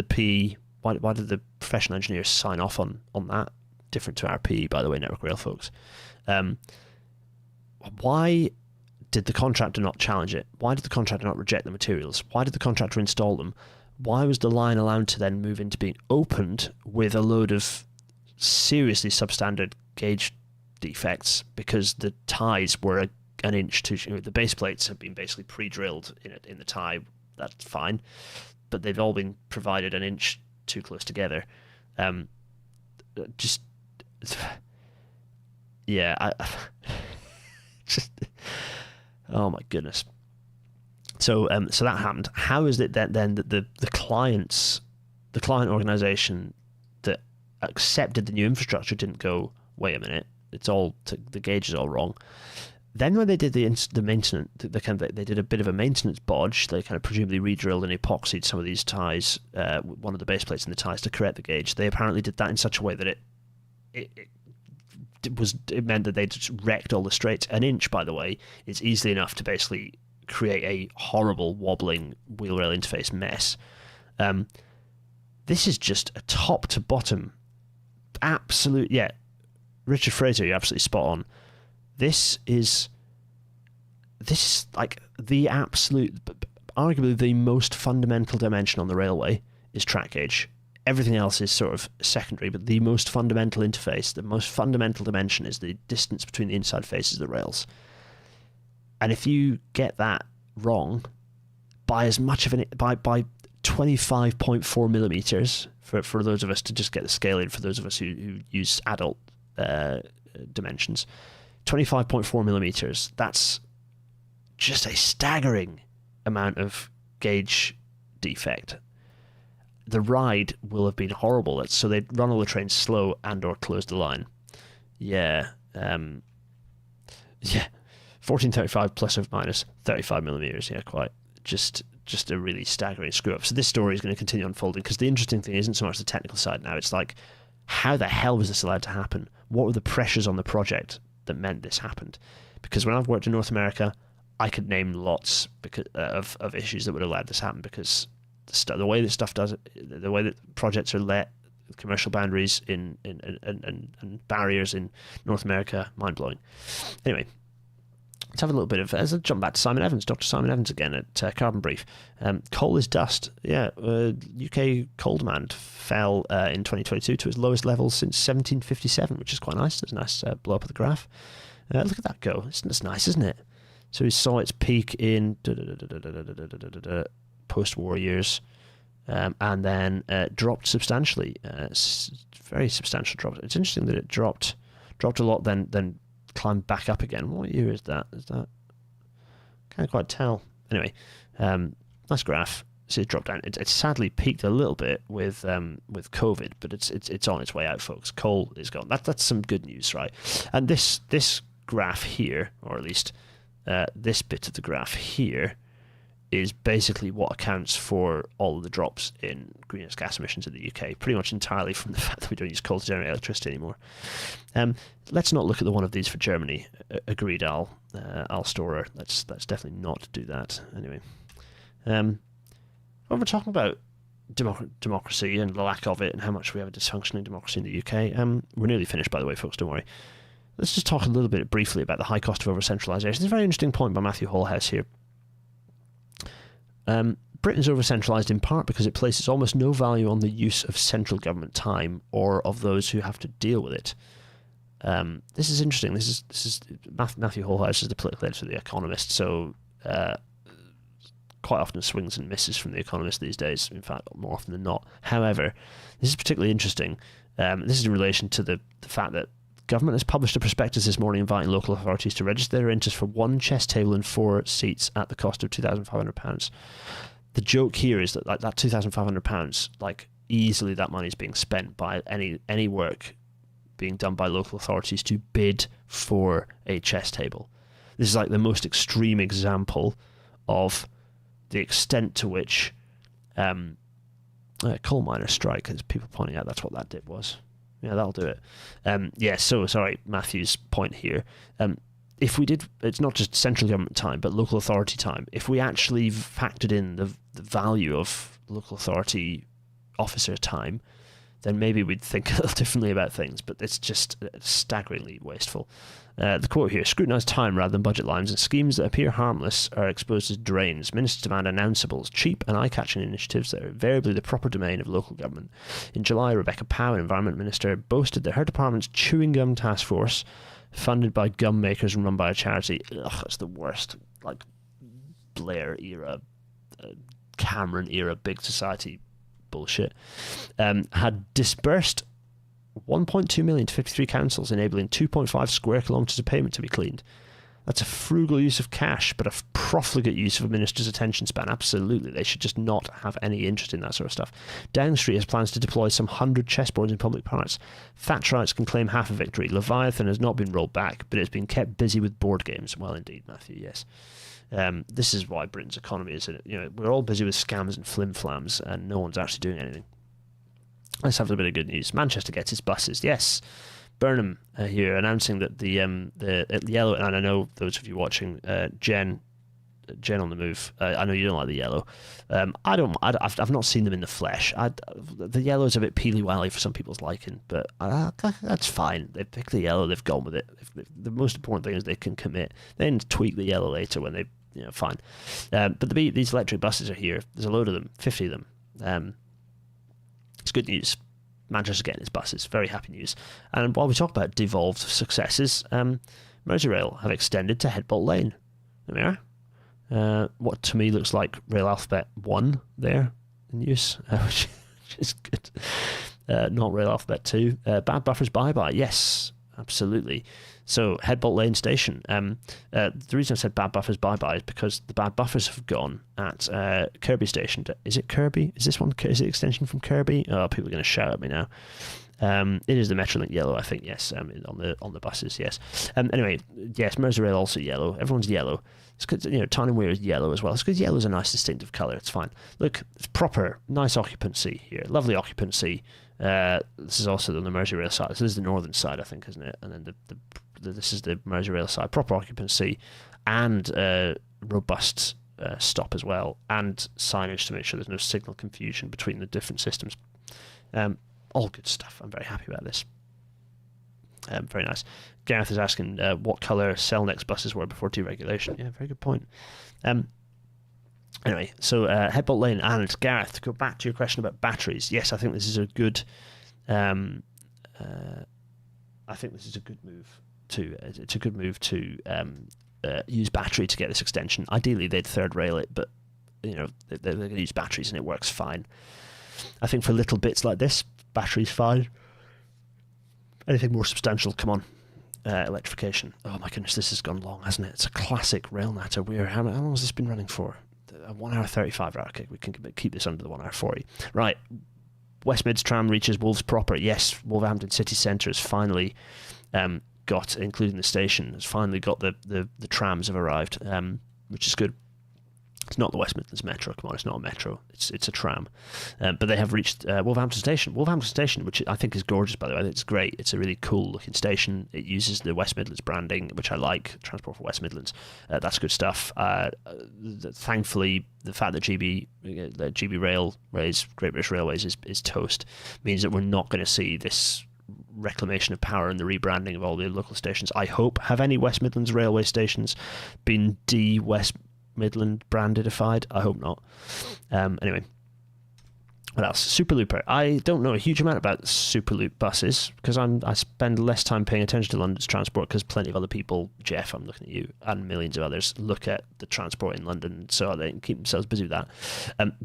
why did the professional engineers sign off on that? Different to our PE, by the way, Network Rail folks. Why did the contractor not challenge it? Why did the contractor not reject the materials? Why did the contractor install them? Why was the line allowed to then move into being opened with a load of seriously substandard gauge defects? Because the ties were an inch too. The base plates have been basically pre-drilled in the tie. That's fine, but they've all been provided an inch too close together. Just oh my goodness. So that happened. How is it that then that the client organization that accepted the new infrastructure didn't go, wait a minute, the gauge is all wrong? Then when they did the maintenance, they did a bit of a maintenance bodge. They kind of presumably re-drilled and epoxied some of these ties, one of the base plates in the ties, to correct the gauge. They apparently did that in such a way that it meant that they just wrecked all the straights. An inch, by the way, is easily enough to basically create a horrible wobbling wheel rail interface mess. This is just a top to bottom absolute. Yeah, Richard Fraser, you're absolutely spot on. This is like the absolute, arguably the most fundamental dimension on the railway is track gauge. Everything else is sort of secondary, but the most fundamental interface, the most fundamental dimension, is the distance between the inside faces of the rails. And if you get that wrong by as much of by 25.4 millimeters, for those of us to just get the scale in, for those of us who use adult dimensions, 25.4 millimeters, that's just a staggering amount of gauge defect. The ride will have been horrible. So they'd run all the trains slow and or close the line. Yeah. 1435 plus or minus 35 millimeters. Yeah, quite. Just a really staggering screw up. So this story is going to continue unfolding, because the interesting thing isn't so much the technical side now. It's like, how the hell was this allowed to happen? What were the pressures on the project that meant this happened? Because when I've worked in North America, I could name lots of issues that would have allowed this happen, because the way that stuff does it, the way that projects are let, commercial boundaries and barriers in North America, mind-blowing. Anyway, let's have a little bit of, as I jump back to Simon Evans, Dr. Simon Evans again at Carbon Brief. Coal is dust. Yeah, UK coal demand fell in 2022 to its lowest level since 1757, which is quite nice. There's a nice blow up of the graph. Look at that go. It's nice, isn't it? So we saw its peak in post-war years, and then dropped substantially. Very substantial drop. It's interesting that it dropped a lot, then climbed back up again. What year is that? Can't quite tell. Anyway, nice graph. So it dropped down. It sadly peaked a little bit with COVID, but it's on its way out, folks. Coal is gone. That's some good news, right? And this graph here, or at least this bit of the graph here, is basically what accounts for all of the drops in greenhouse gas emissions in the UK, pretty much entirely from the fact that we don't use coal to generate electricity anymore. Let's not look at the one of these for Germany. Agreed, Al Storer. Let's definitely not do that. Anyway, when we're talking about democracy and the lack of it, and how much we have a dysfunctioning democracy in the UK, we're nearly finished, by the way, folks. Don't worry. Let's just talk a little bit briefly about the high cost of over-centralisation. There's a very interesting point by Matthew Hallhouse here. Britain is over-centralised in part because it places almost no value on the use of central government time or of those who have to deal with it. This is interesting. This is Matthew Hallhouse is the political editor of The Economist, so quite often swings and misses from The Economist these days, in fact, more often than not. However, this is particularly interesting. This is in relation to the fact that government has published a prospectus this morning inviting local authorities to register their interest for one chess table and 4 seats at the cost of £2,500. The joke here is that, like, that £2,500, like, easily that money is being spent by any work being done by local authorities to bid for a chess table. This is like the most extreme example of the extent to which coal miner strike, as people pointing out, that's what that dip was. Yeah, that'll do it. So sorry, Matthew's point here. If we did, it's not just central government time, but local authority time. If we actually factored in the value of local authority officer time, then maybe we'd think a little differently about things, but it's just staggeringly wasteful. The quote here: scrutinise time rather than budget lines, and schemes that appear harmless are exposed as drains. Ministers demand announceables, cheap and eye-catching initiatives that are invariably the proper domain of local government. In July, Rebecca Powell, Environment Minister, boasted that her department's chewing gum task force, funded by gum makers and run by a charity, it's the worst, like Blair era, Cameron era, big society bullshit, had disbursed 1.2 million to 53 councils, enabling 2.5 square kilometres of pavement to be cleaned. That's a frugal use of cash, but a profligate use of a minister's attention span. Absolutely, they should just not have any interest in that sort of stuff. Downing Street has plans to deploy some 100 chessboards in public parks. Thatcherites can claim half a victory. Leviathan has not been rolled back, but it's been kept busy with board games. Well, indeed, Matthew, yes. This is why Britain's economy is, we're all busy with scams and flim-flams, and no one's actually doing anything. Let's have a bit of good news. Manchester gets its buses. Yes, Burnham here announcing that the yellow, and I know those of you watching, Jen on the move. I know you don't like the yellow. I've not seen them in the flesh. The yellow is a bit peely-wally for some people's liking, but that's fine. They've picked the yellow. They've gone with it. The most important thing is they can commit. Then tweak the yellow later when they, fine. But these electric buses are here. There's a load of them, 50 of them. It's good news. Manchester's getting its buses. Very happy news. And while we talk about devolved successes, Merseyrail have extended to Headbolt Lane. There we are. What to me looks like Rail Alphabet 1 there in use, which is good. Not Rail Alphabet 2. Bad buffers bye-bye. Yes, absolutely. So Headbolt Lane Station. The reason I said bad buffers bye-bye is because the bad buffers have gone at Kirby Station. Is it Kirby? Is this one? Is it extension from Kirby? Oh, people are going to shout at me now. It is the Metrolink yellow, I think. Yes, on the buses. Yes. Anyway, yes, Merseyrail also yellow. Everyone's yellow. It's good. Tyne and Wear is yellow as well. It's because yellow is a nice distinctive colour. It's fine. Look, it's proper, nice occupancy here. Lovely occupancy. This is also on the Merseyrail side. This is the northern side, I think, isn't it? And then this is the Merseyrail side. Proper occupancy and robust stop as well, and signage to make sure there's no signal confusion between the different systems. All good stuff. I'm very happy about this. Very nice. Gareth is asking what colour Cellnex buses were before deregulation. Yeah, very good point. Anyway, so Headbolt Lane, and Gareth, to go back to your question about batteries. Yes, I think this is a good. I think this is a good move to. It's a good move to use battery to get this extension. Ideally, they'd third rail it, but they're going to use batteries and it works fine. I think for little bits like this, battery's fine. Anything more substantial, come on. Electrification. Oh my goodness, this has gone long, hasn't it? It's a classic rail natter. How long has this been running for? 1 hour 35. Right, okay, we can keep this under the 1 hour 40. Right, West Mids tram reaches Wolves proper. Yes, Wolverhampton city centre has finally got, including the station, has finally got the trams have arrived, which is good. It's not the West Midlands Metro. Come on, it's not a metro. It's a tram. But they have reached Wolverhampton Station. Wolverhampton Station, which I think is gorgeous, by the way. It's great. It's a really cool looking station. It uses the West Midlands branding, which I like. Transport for West Midlands. That's good stuff. Thankfully, the fact that GB Railways, Great British Railways, is toast means that we're not going to see this reclamation of power and the rebranding of all the local stations. I hope. Have any West Midlands railway stations been West Midland brandified? I hope not. Anyway, what else? Superlooper. I don't know a huge amount about Superloop buses because I spend less time paying attention to London's transport because plenty of other people, Jeff, I'm looking at you, and millions of others look at the transport in London, so they can keep themselves busy with that.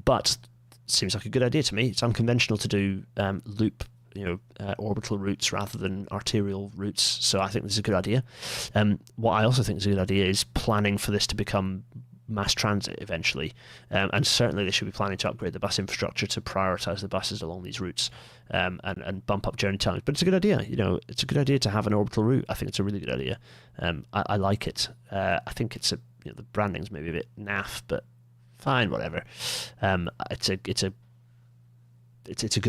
But it seems like a good idea to me. It's unconventional to do loop, orbital routes rather than arterial routes, so I think this is a good idea. What I also think is a good idea is planning for this to become mass transit eventually, and certainly they should be planning to upgrade the bus infrastructure to prioritise the buses along these routes, and bump up journey times. But it's a good idea. It's a good idea to have an orbital route. I think it's a really good idea. I like it. I think it's the branding's maybe a bit naff, but fine, whatever. It's a good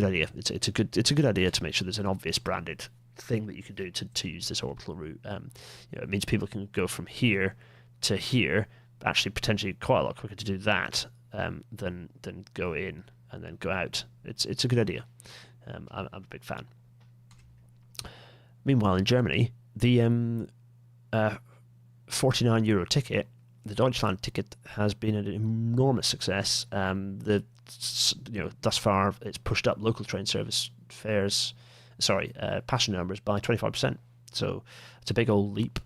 idea. It's a good idea to make sure there's an obvious branded thing that you can do to use this orbital route. It means people can go from here to here. Actually, potentially quite a lot quicker to do that than go in and then go out. It's a good idea. I'm a big fan. Meanwhile, in Germany, the €49 ticket, the Deutschland ticket, has been an enormous success. Thus far, it's pushed up local train service fares, passenger numbers by 25%. So it's a big old leap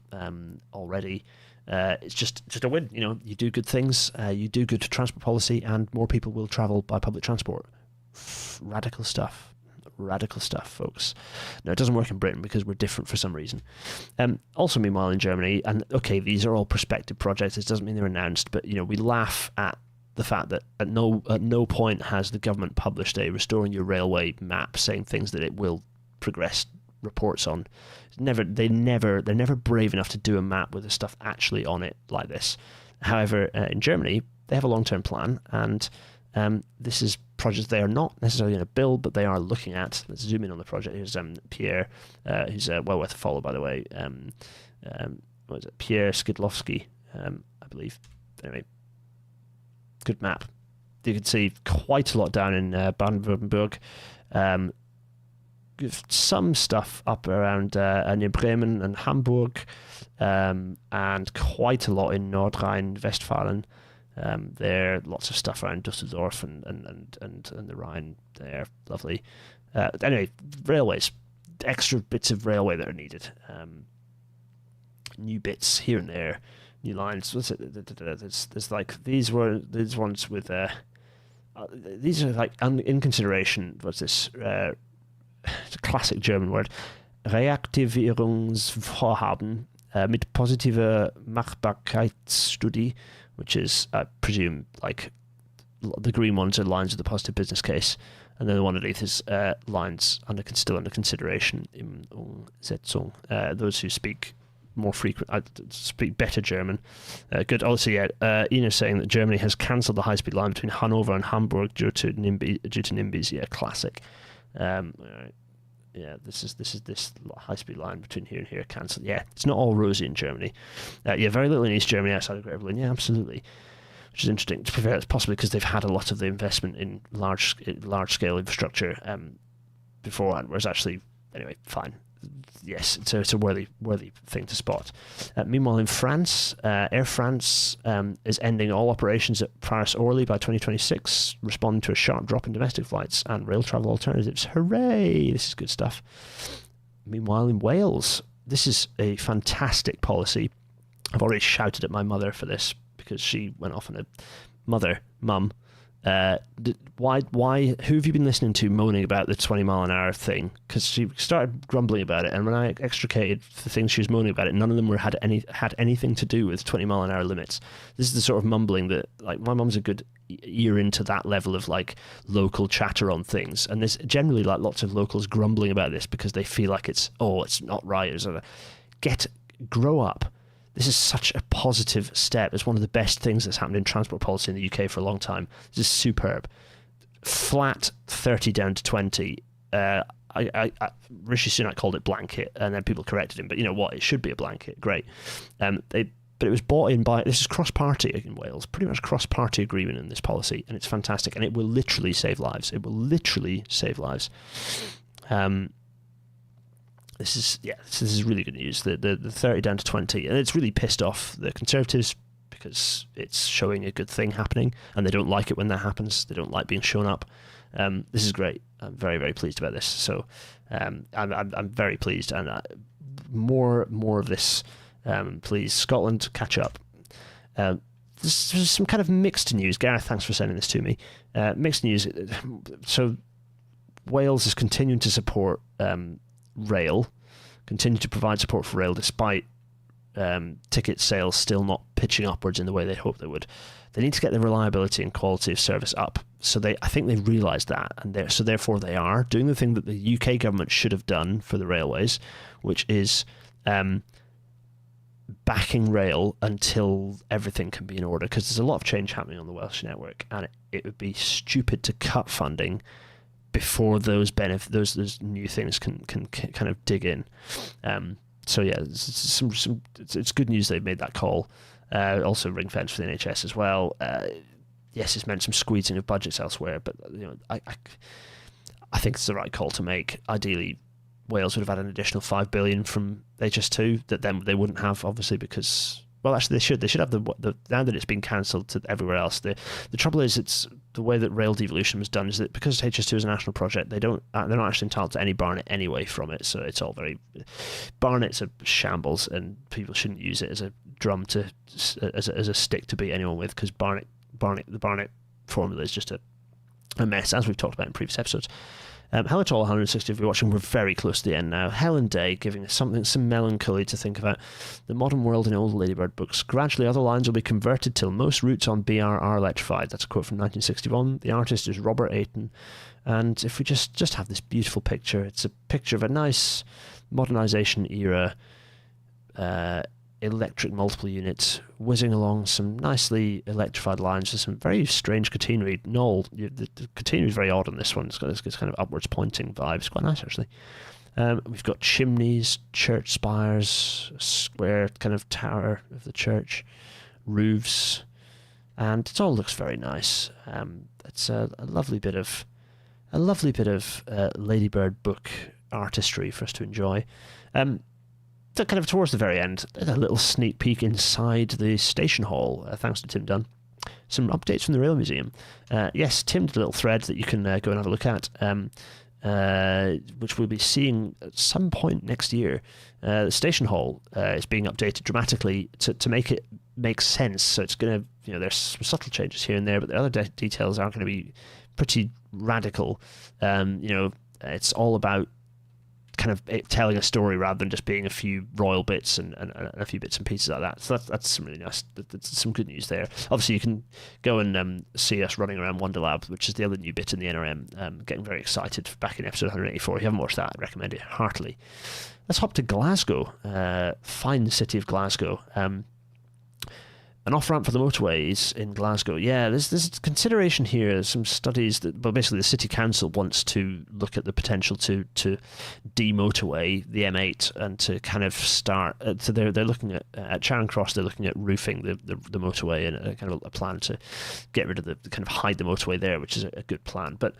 already. It's just a win. You do good things, you do good transport policy, and more people will travel by public transport. Radical stuff, folks. No, it doesn't work in Britain because we're different for some reason. Also, meanwhile, in Germany, and okay, these are all prospective projects. This doesn't mean they're announced, but we laugh at the fact that at no point has the government published a restoring your railway map saying things that it will progress reports on. They're never brave enough to do a map with the stuff actually on it like this. However, in Germany, they have a long-term plan, and this is projects they are not necessarily going to build, but they are looking at. Let's zoom in on the project. Here's Pierre, who's well worth a follow, by the way. What is it? Pierre Skidlowski, I believe. Anyway, good map. You can see quite a lot down in Baden-Württemberg. Some stuff up around near Bremen and Hamburg, and quite a lot in Nordrhein-Westfalen. There, lots of stuff around Düsseldorf and the Rhine there. Lovely. Anyway, railways, extra bits of railway that are needed. New bits here and there, new lines. What's it? There's like these ones with these are like in consideration. What's this? It's a classic German word. Reaktivierungsvorhaben mit positiver Machbarkeitsstudie, which is, I presume, like the green ones are lines of the positive business case, and then the one underneath is lines still under consideration in Umsetzung. Those who speak more speak better German. Good. Also, Ina's saying that Germany has cancelled the high-speed line between Hanover and Hamburg due to NIMBYs. Yeah, classic. All right. Yeah, this high-speed line between here and here cancelled. Yeah, it's not all rosy in Germany. Very little in East Germany outside of Greater Berlin. Yeah, absolutely. Which is interesting. To be fair, it's possibly because they've had a lot of the investment in large-scale infrastructure beforehand, whereas actually, anyway, fine. Yes, it's a worthy thing to spot. Meanwhile, in France, Air France is ending all operations at Paris-Orly by 2026, responding to a sharp drop in domestic flights and rail travel alternatives. Hooray! This is good stuff. Meanwhile, in Wales, this is a fantastic policy. I've already shouted at my mother for this because she went off on a mum. Why? Who have you been listening to moaning about the 20 mile an hour thing? Because she started grumbling about it, and when I extricated the things she was moaning about it, none of them had anything to do with 20 mile an hour limits. This is the sort of mumbling that, like, my mum's a good ear into that level of like local chatter on things, and there's generally like lots of locals grumbling about this because they feel like it's not right. Grow up. This is such a positive step. It's one of the best things that's happened in transport policy in the UK for a long time. This is superb. Flat 30 down to 20. Rishi Sunak called it blanket, and then people corrected him. But you know what? It should be a blanket. Great. But it was bought in by... This is cross-party in Wales. Pretty much cross-party agreement in this policy, and it's fantastic. And it will literally save lives. This is really good news. The 30 down to 20, and it's really pissed off the Conservatives because it's showing a good thing happening, and they don't like it when that happens. They don't like being shown up. This is great. I'm very, very pleased about this. So I'm very pleased, and more of this, please. Scotland, catch up. There's some kind of mixed news. Gareth, thanks for sending this to me. Mixed news. So Wales is continuing to support rail, continue to provide support for rail despite ticket sales still not pitching upwards in the way they hoped they would. They need to get the reliability and quality of service up. So I think they've realised that, and therefore they are doing the thing that the UK government should have done for the railways, which is backing rail until everything can be in order, because there's a lot of change happening on the Welsh network, and it would be stupid to cut funding before those new things can kind of dig in. So yeah, it's good news they've made that call. Also ring fence for the NHS as well. Yes, it's meant some squeezing of budgets elsewhere, but you know, I think it's the right call to make. Ideally, Wales would have had an additional 5 billion from HS2 that then they wouldn't have, obviously, because... Well, actually, they should have the now that it's been cancelled to everywhere else. The trouble is, it's the way that rail devolution was done is that because HS2 is a national project, they're not actually entitled to any Barnet anyway from it. So it's all very... Barnet's a shambles, and people shouldn't use it as a drum as a stick to beat anyone with, because the Barnet formula is just a mess, as we've talked about in previous episodes. Hello to all 160 of you watching. We're very close to the end now. Helen Day giving us some melancholy to think about. The modern world in old Ladybird books. Gradually other lines will be converted till most routes on BR are electrified. That's a quote from 1961. The artist is Robert Ayton. And if we just have this beautiful picture, it's a picture of a nice modernisation era electric multiple units whizzing along some nicely electrified lines with some very strange catenary. Noel, the catenary is very odd on this one. It's got this kind of upwards pointing vibe. It's quite nice, actually. We've got chimneys, church spires, a square kind of tower of the church, roofs, and it all looks very nice. It's a lovely bit of Ladybird book artistry for us to enjoy. So kind of towards the very end, a little sneak peek inside the station hall, thanks to Tim Dunn. Some updates from the Rail Museum. Yes, Tim did a little thread that you can go and have a look at, which we'll be seeing at some point next year. The station hall is being updated dramatically to make it make sense. So it's going to, there's some subtle changes here and there, but the other details are going to be pretty radical. It's all about kind of telling a story rather than just being a few royal bits and a few bits and pieces like that. So that's some really nice. That's some good news there. Obviously, you can go and see us running around Wonderlab, which is the other new bit in the NRM. Getting very excited back in episode 184. If you haven't watched that, I recommend it heartily. Let's hop to Glasgow. Fine city of Glasgow. An off-ramp for the motorways in Glasgow. Yeah, there's consideration here. There's some studies that, but basically the city council wants to look at the potential to demotorway the M8 and to kind of start. So they're looking at Charing Cross. They're looking at roofing the motorway and a kind of a plan to get rid of the kind of hide the motorway there, which is a good plan. But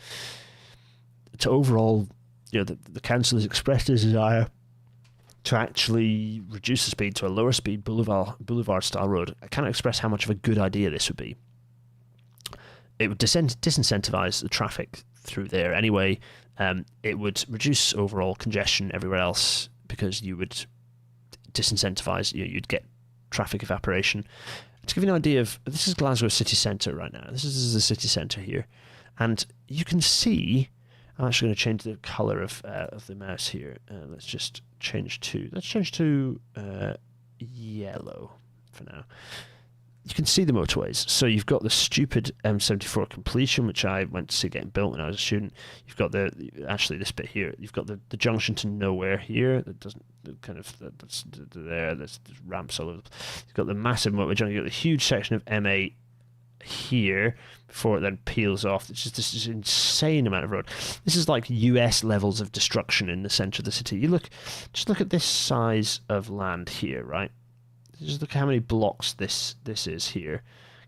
to overall, the council has expressed a desire to actually reduce the speed to a lower speed boulevard style road. I cannot express how much of a good idea this would be. It would disincentivize the traffic through there anyway. It would reduce overall congestion everywhere else because you would disincentivize, you'd get traffic evaporation. To give you an idea of, this is Glasgow city centre right now. This is the city centre here. And you can see, I'm actually going to change the colour of the mouse here. Let's change to yellow for now. You can see the motorways. So you've got the stupid M74 completion, which I went to see getting built when I was a student. You've got this bit here. You've got the junction to nowhere here. That doesn't that's there. There's ramps all over. You've got the massive motorway junction. You've got the huge section of M8 here before it then peels off. It's just this insane amount of road. This is like US levels of destruction in the centre of the city. Just look at this size of land here, right? Just look at how many blocks this is here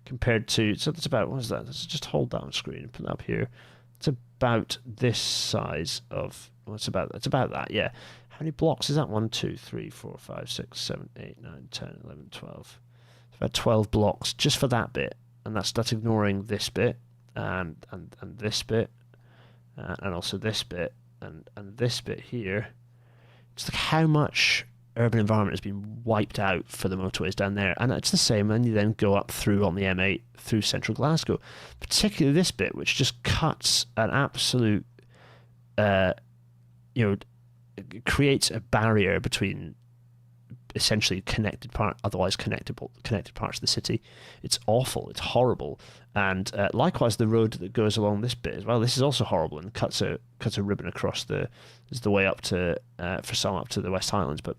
compared to, so that's about, what is that? Let's just hold that on screen and put that up here. It's about this size of, it's about that, yeah. How many blocks is that? 1, 2, 3, 4, 5, 6, 7, 8, 9, 10, 11, 12. It's about 12 blocks just for that bit. And that's ignoring this bit and this bit and also this bit and this bit here. Just like how much urban environment has been wiped out for the motorways down there. And it's the same when you then go up through on the M8 through central Glasgow. Particularly this bit, which just cuts an absolute, creates a barrier between essentially otherwise connected parts of the city. It's awful. It's horrible. And likewise, the road that goes along this bit as well. This is also horrible and cuts a ribbon across the way up to for some up to the West Highlands. But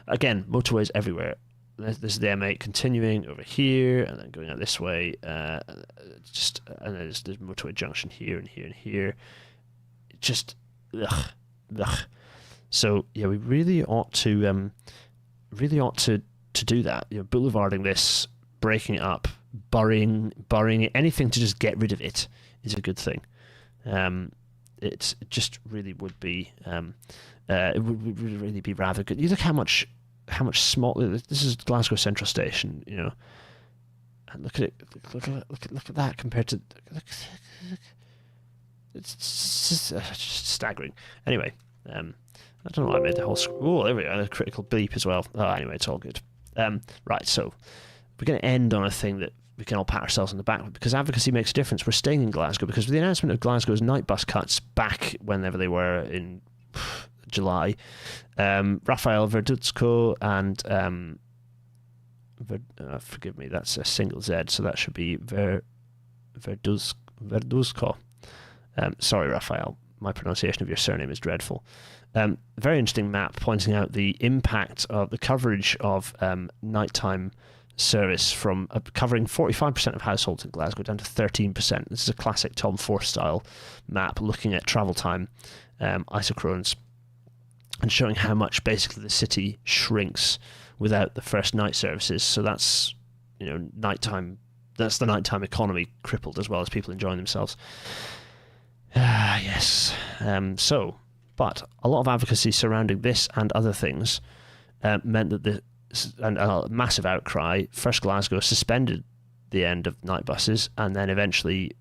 again, motorways everywhere. This is the M8 continuing over here and then going out this way. And then there's motorway junction here and here and here. Just ugh. So yeah, we really ought to do that. Boulevarding this, breaking it up, burying it, anything to just get rid of it is a good thing. It just really would be. It would really be rather good. You look how much small. This is Glasgow Central Station, and look at it. Look at that compared to. It's just staggering. Anyway. I don't know why I made the whole screen. Oh, there we go. A critical bleep as well. Oh, anyway, it's all good. Right, so we're going to end on a thing that we can all pat ourselves on the back with because advocacy makes a difference. We're staying in Glasgow because with the announcement of Glasgow's night bus cuts back whenever they were in July, Raphael Verduzco and forgive me, that's a single Z, so that should be Verduzco. Sorry, Raphael. My pronunciation of your surname is dreadful. Very interesting map pointing out the impact of the coverage of nighttime service from covering 45% of households in Glasgow down to 13%. This is a classic Tom Force style map looking at travel time isochrones and showing how much basically the city shrinks without the first night services. So that's nighttime. That's the nighttime economy crippled as well as people enjoying themselves. Yes. But a lot of advocacy surrounding this and other things meant that and a massive outcry. First, Glasgow suspended the end of night buses and then eventually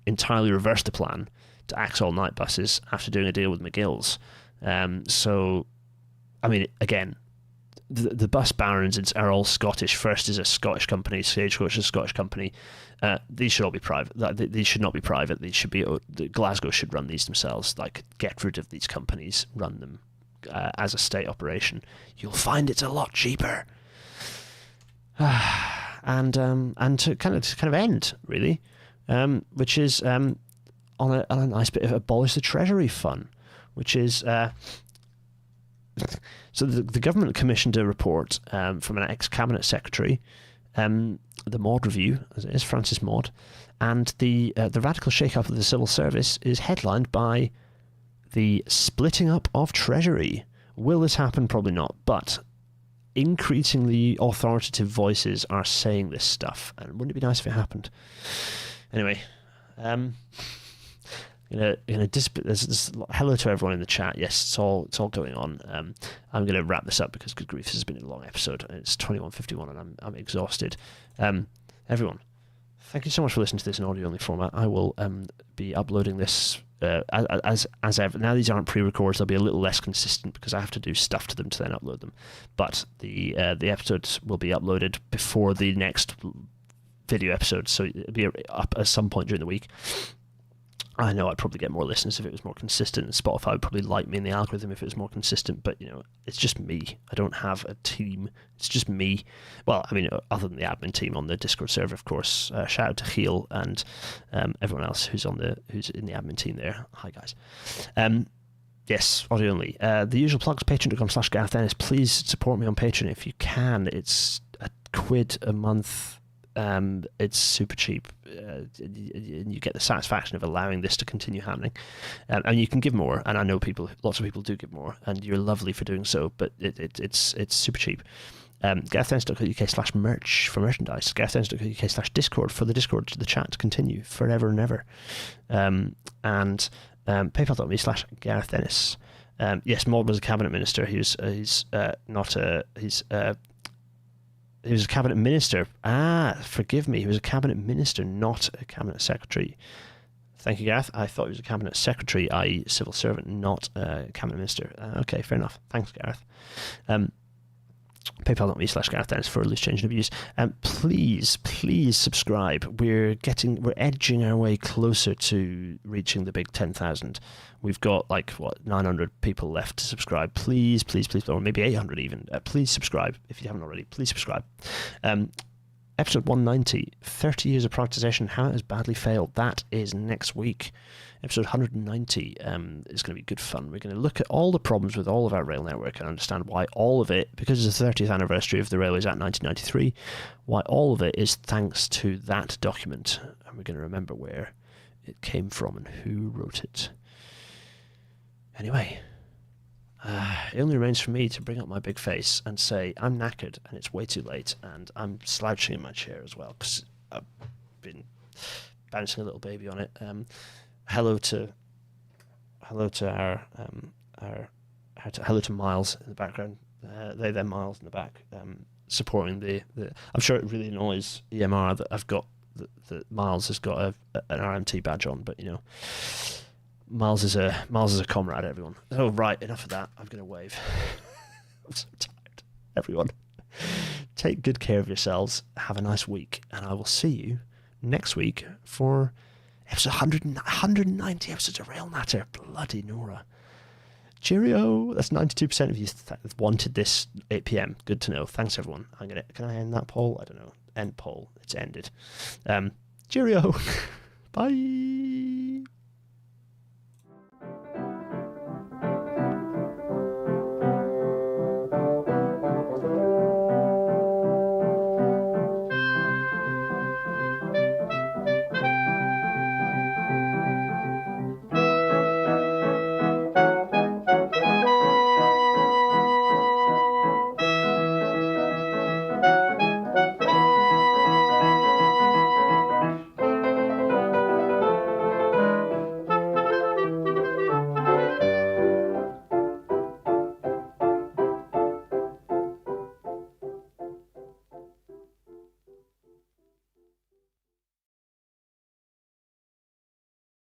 entirely reversed the plan to axe all night buses after doing a deal with McGill's. So, I mean, again, the bus barons are all Scottish. First is a Scottish company, Stagecoach is a Scottish company. These should all be private. These should not be private. These should be Glasgow should run these themselves. Like, get rid of these companies, run them as a state operation. You'll find it's a lot cheaper. And to kind of end really, which is on a nice bit of abolish the Treasury fun, which is. So the government commissioned a report from an ex-cabinet secretary, the Maud Review, as it is, Francis Maud, and the radical shake-up of the civil service is headlined by the splitting up of Treasury. Will this happen? Probably not, but increasingly authoritative voices are saying this stuff, and wouldn't it be nice if it happened? Anyway, hello to everyone in the chat. Yes, it's all going on. I'm going to wrap this up because, good grief, this has been a long episode. It's 21:51 and I'm exhausted. Everyone, thank you so much for listening to this in audio-only format. I will be uploading this as ever. Now these aren't pre-recorded, they'll be a little less consistent because I have to do stuff to them to then upload them. But the episodes will be uploaded before the next video episode, so it'll be up at some point during the week. I know I'd probably get more listeners if it was more consistent, and Spotify would probably like me in the algorithm if it was more consistent, but, it's just me. I don't have a team. It's just me. Well, I mean, other than the admin team on the Discord server, of course. Shout out to Heel and everyone else who's in the admin team there. Hi, guys. Yes, audio only. The usual plugs, patreon.com/GarethDennis. Please support me on Patreon if you can. It's £1 a month. It's super cheap, and you get the satisfaction of allowing this to continue happening, and you can give more, and I know lots of people do give more, and you're lovely for doing so, but it's super cheap. GarethDennis.co.uk/merch for merchandise, GarethDennis.co.uk/Discord for the chat to continue forever and ever, and PayPal.me/GarethDennis. Yes, Maud was a cabinet minister. He was a cabinet minister. Forgive me. He was a cabinet minister, not a cabinet secretary. Thank you, Gareth. I thought he was a cabinet secretary, i.e. civil servant, not a cabinet minister. Okay, fair enough. Thanks, Gareth. PayPal.me/GarethDennis for loose change and abuse. Please subscribe. We're edging our way closer to reaching the big 10,000. We've got 900 people left to subscribe. Please, or maybe 800 even. Please subscribe if you haven't already. Please subscribe. Episode 190, 30 years of privatisation, how it has badly failed. That is next week. Episode 190 is going to be good fun. We're going to look at all the problems with all of our rail network and understand why all of it, because it's the 30th anniversary of the Railways Act 1993, why all of it is thanks to that document. And we're going to remember where it came from and who wrote it. Anyway, it only remains for me to bring up my big face and say I'm knackered and it's way too late, and I'm slouching in my chair as well because I've been bouncing a little baby on it. Hello to Miles in the background. Them Miles in the back, supporting the. I'm sure it really annoys EMR that I've got that Miles has got an RMT badge on, but Miles is a comrade, everyone. Oh, right, enough of that. I'm going to wave. I'm so tired. Everyone, take good care of yourselves. Have a nice week, and I will see you next week for episode 190 episodes of Rail Natter. Bloody Nora. Cheerio. That's 92% of you wanted this 8 p.m. Good to know. Thanks, everyone. Can I end that poll? I don't know. End poll. It's ended. Cheerio. Bye.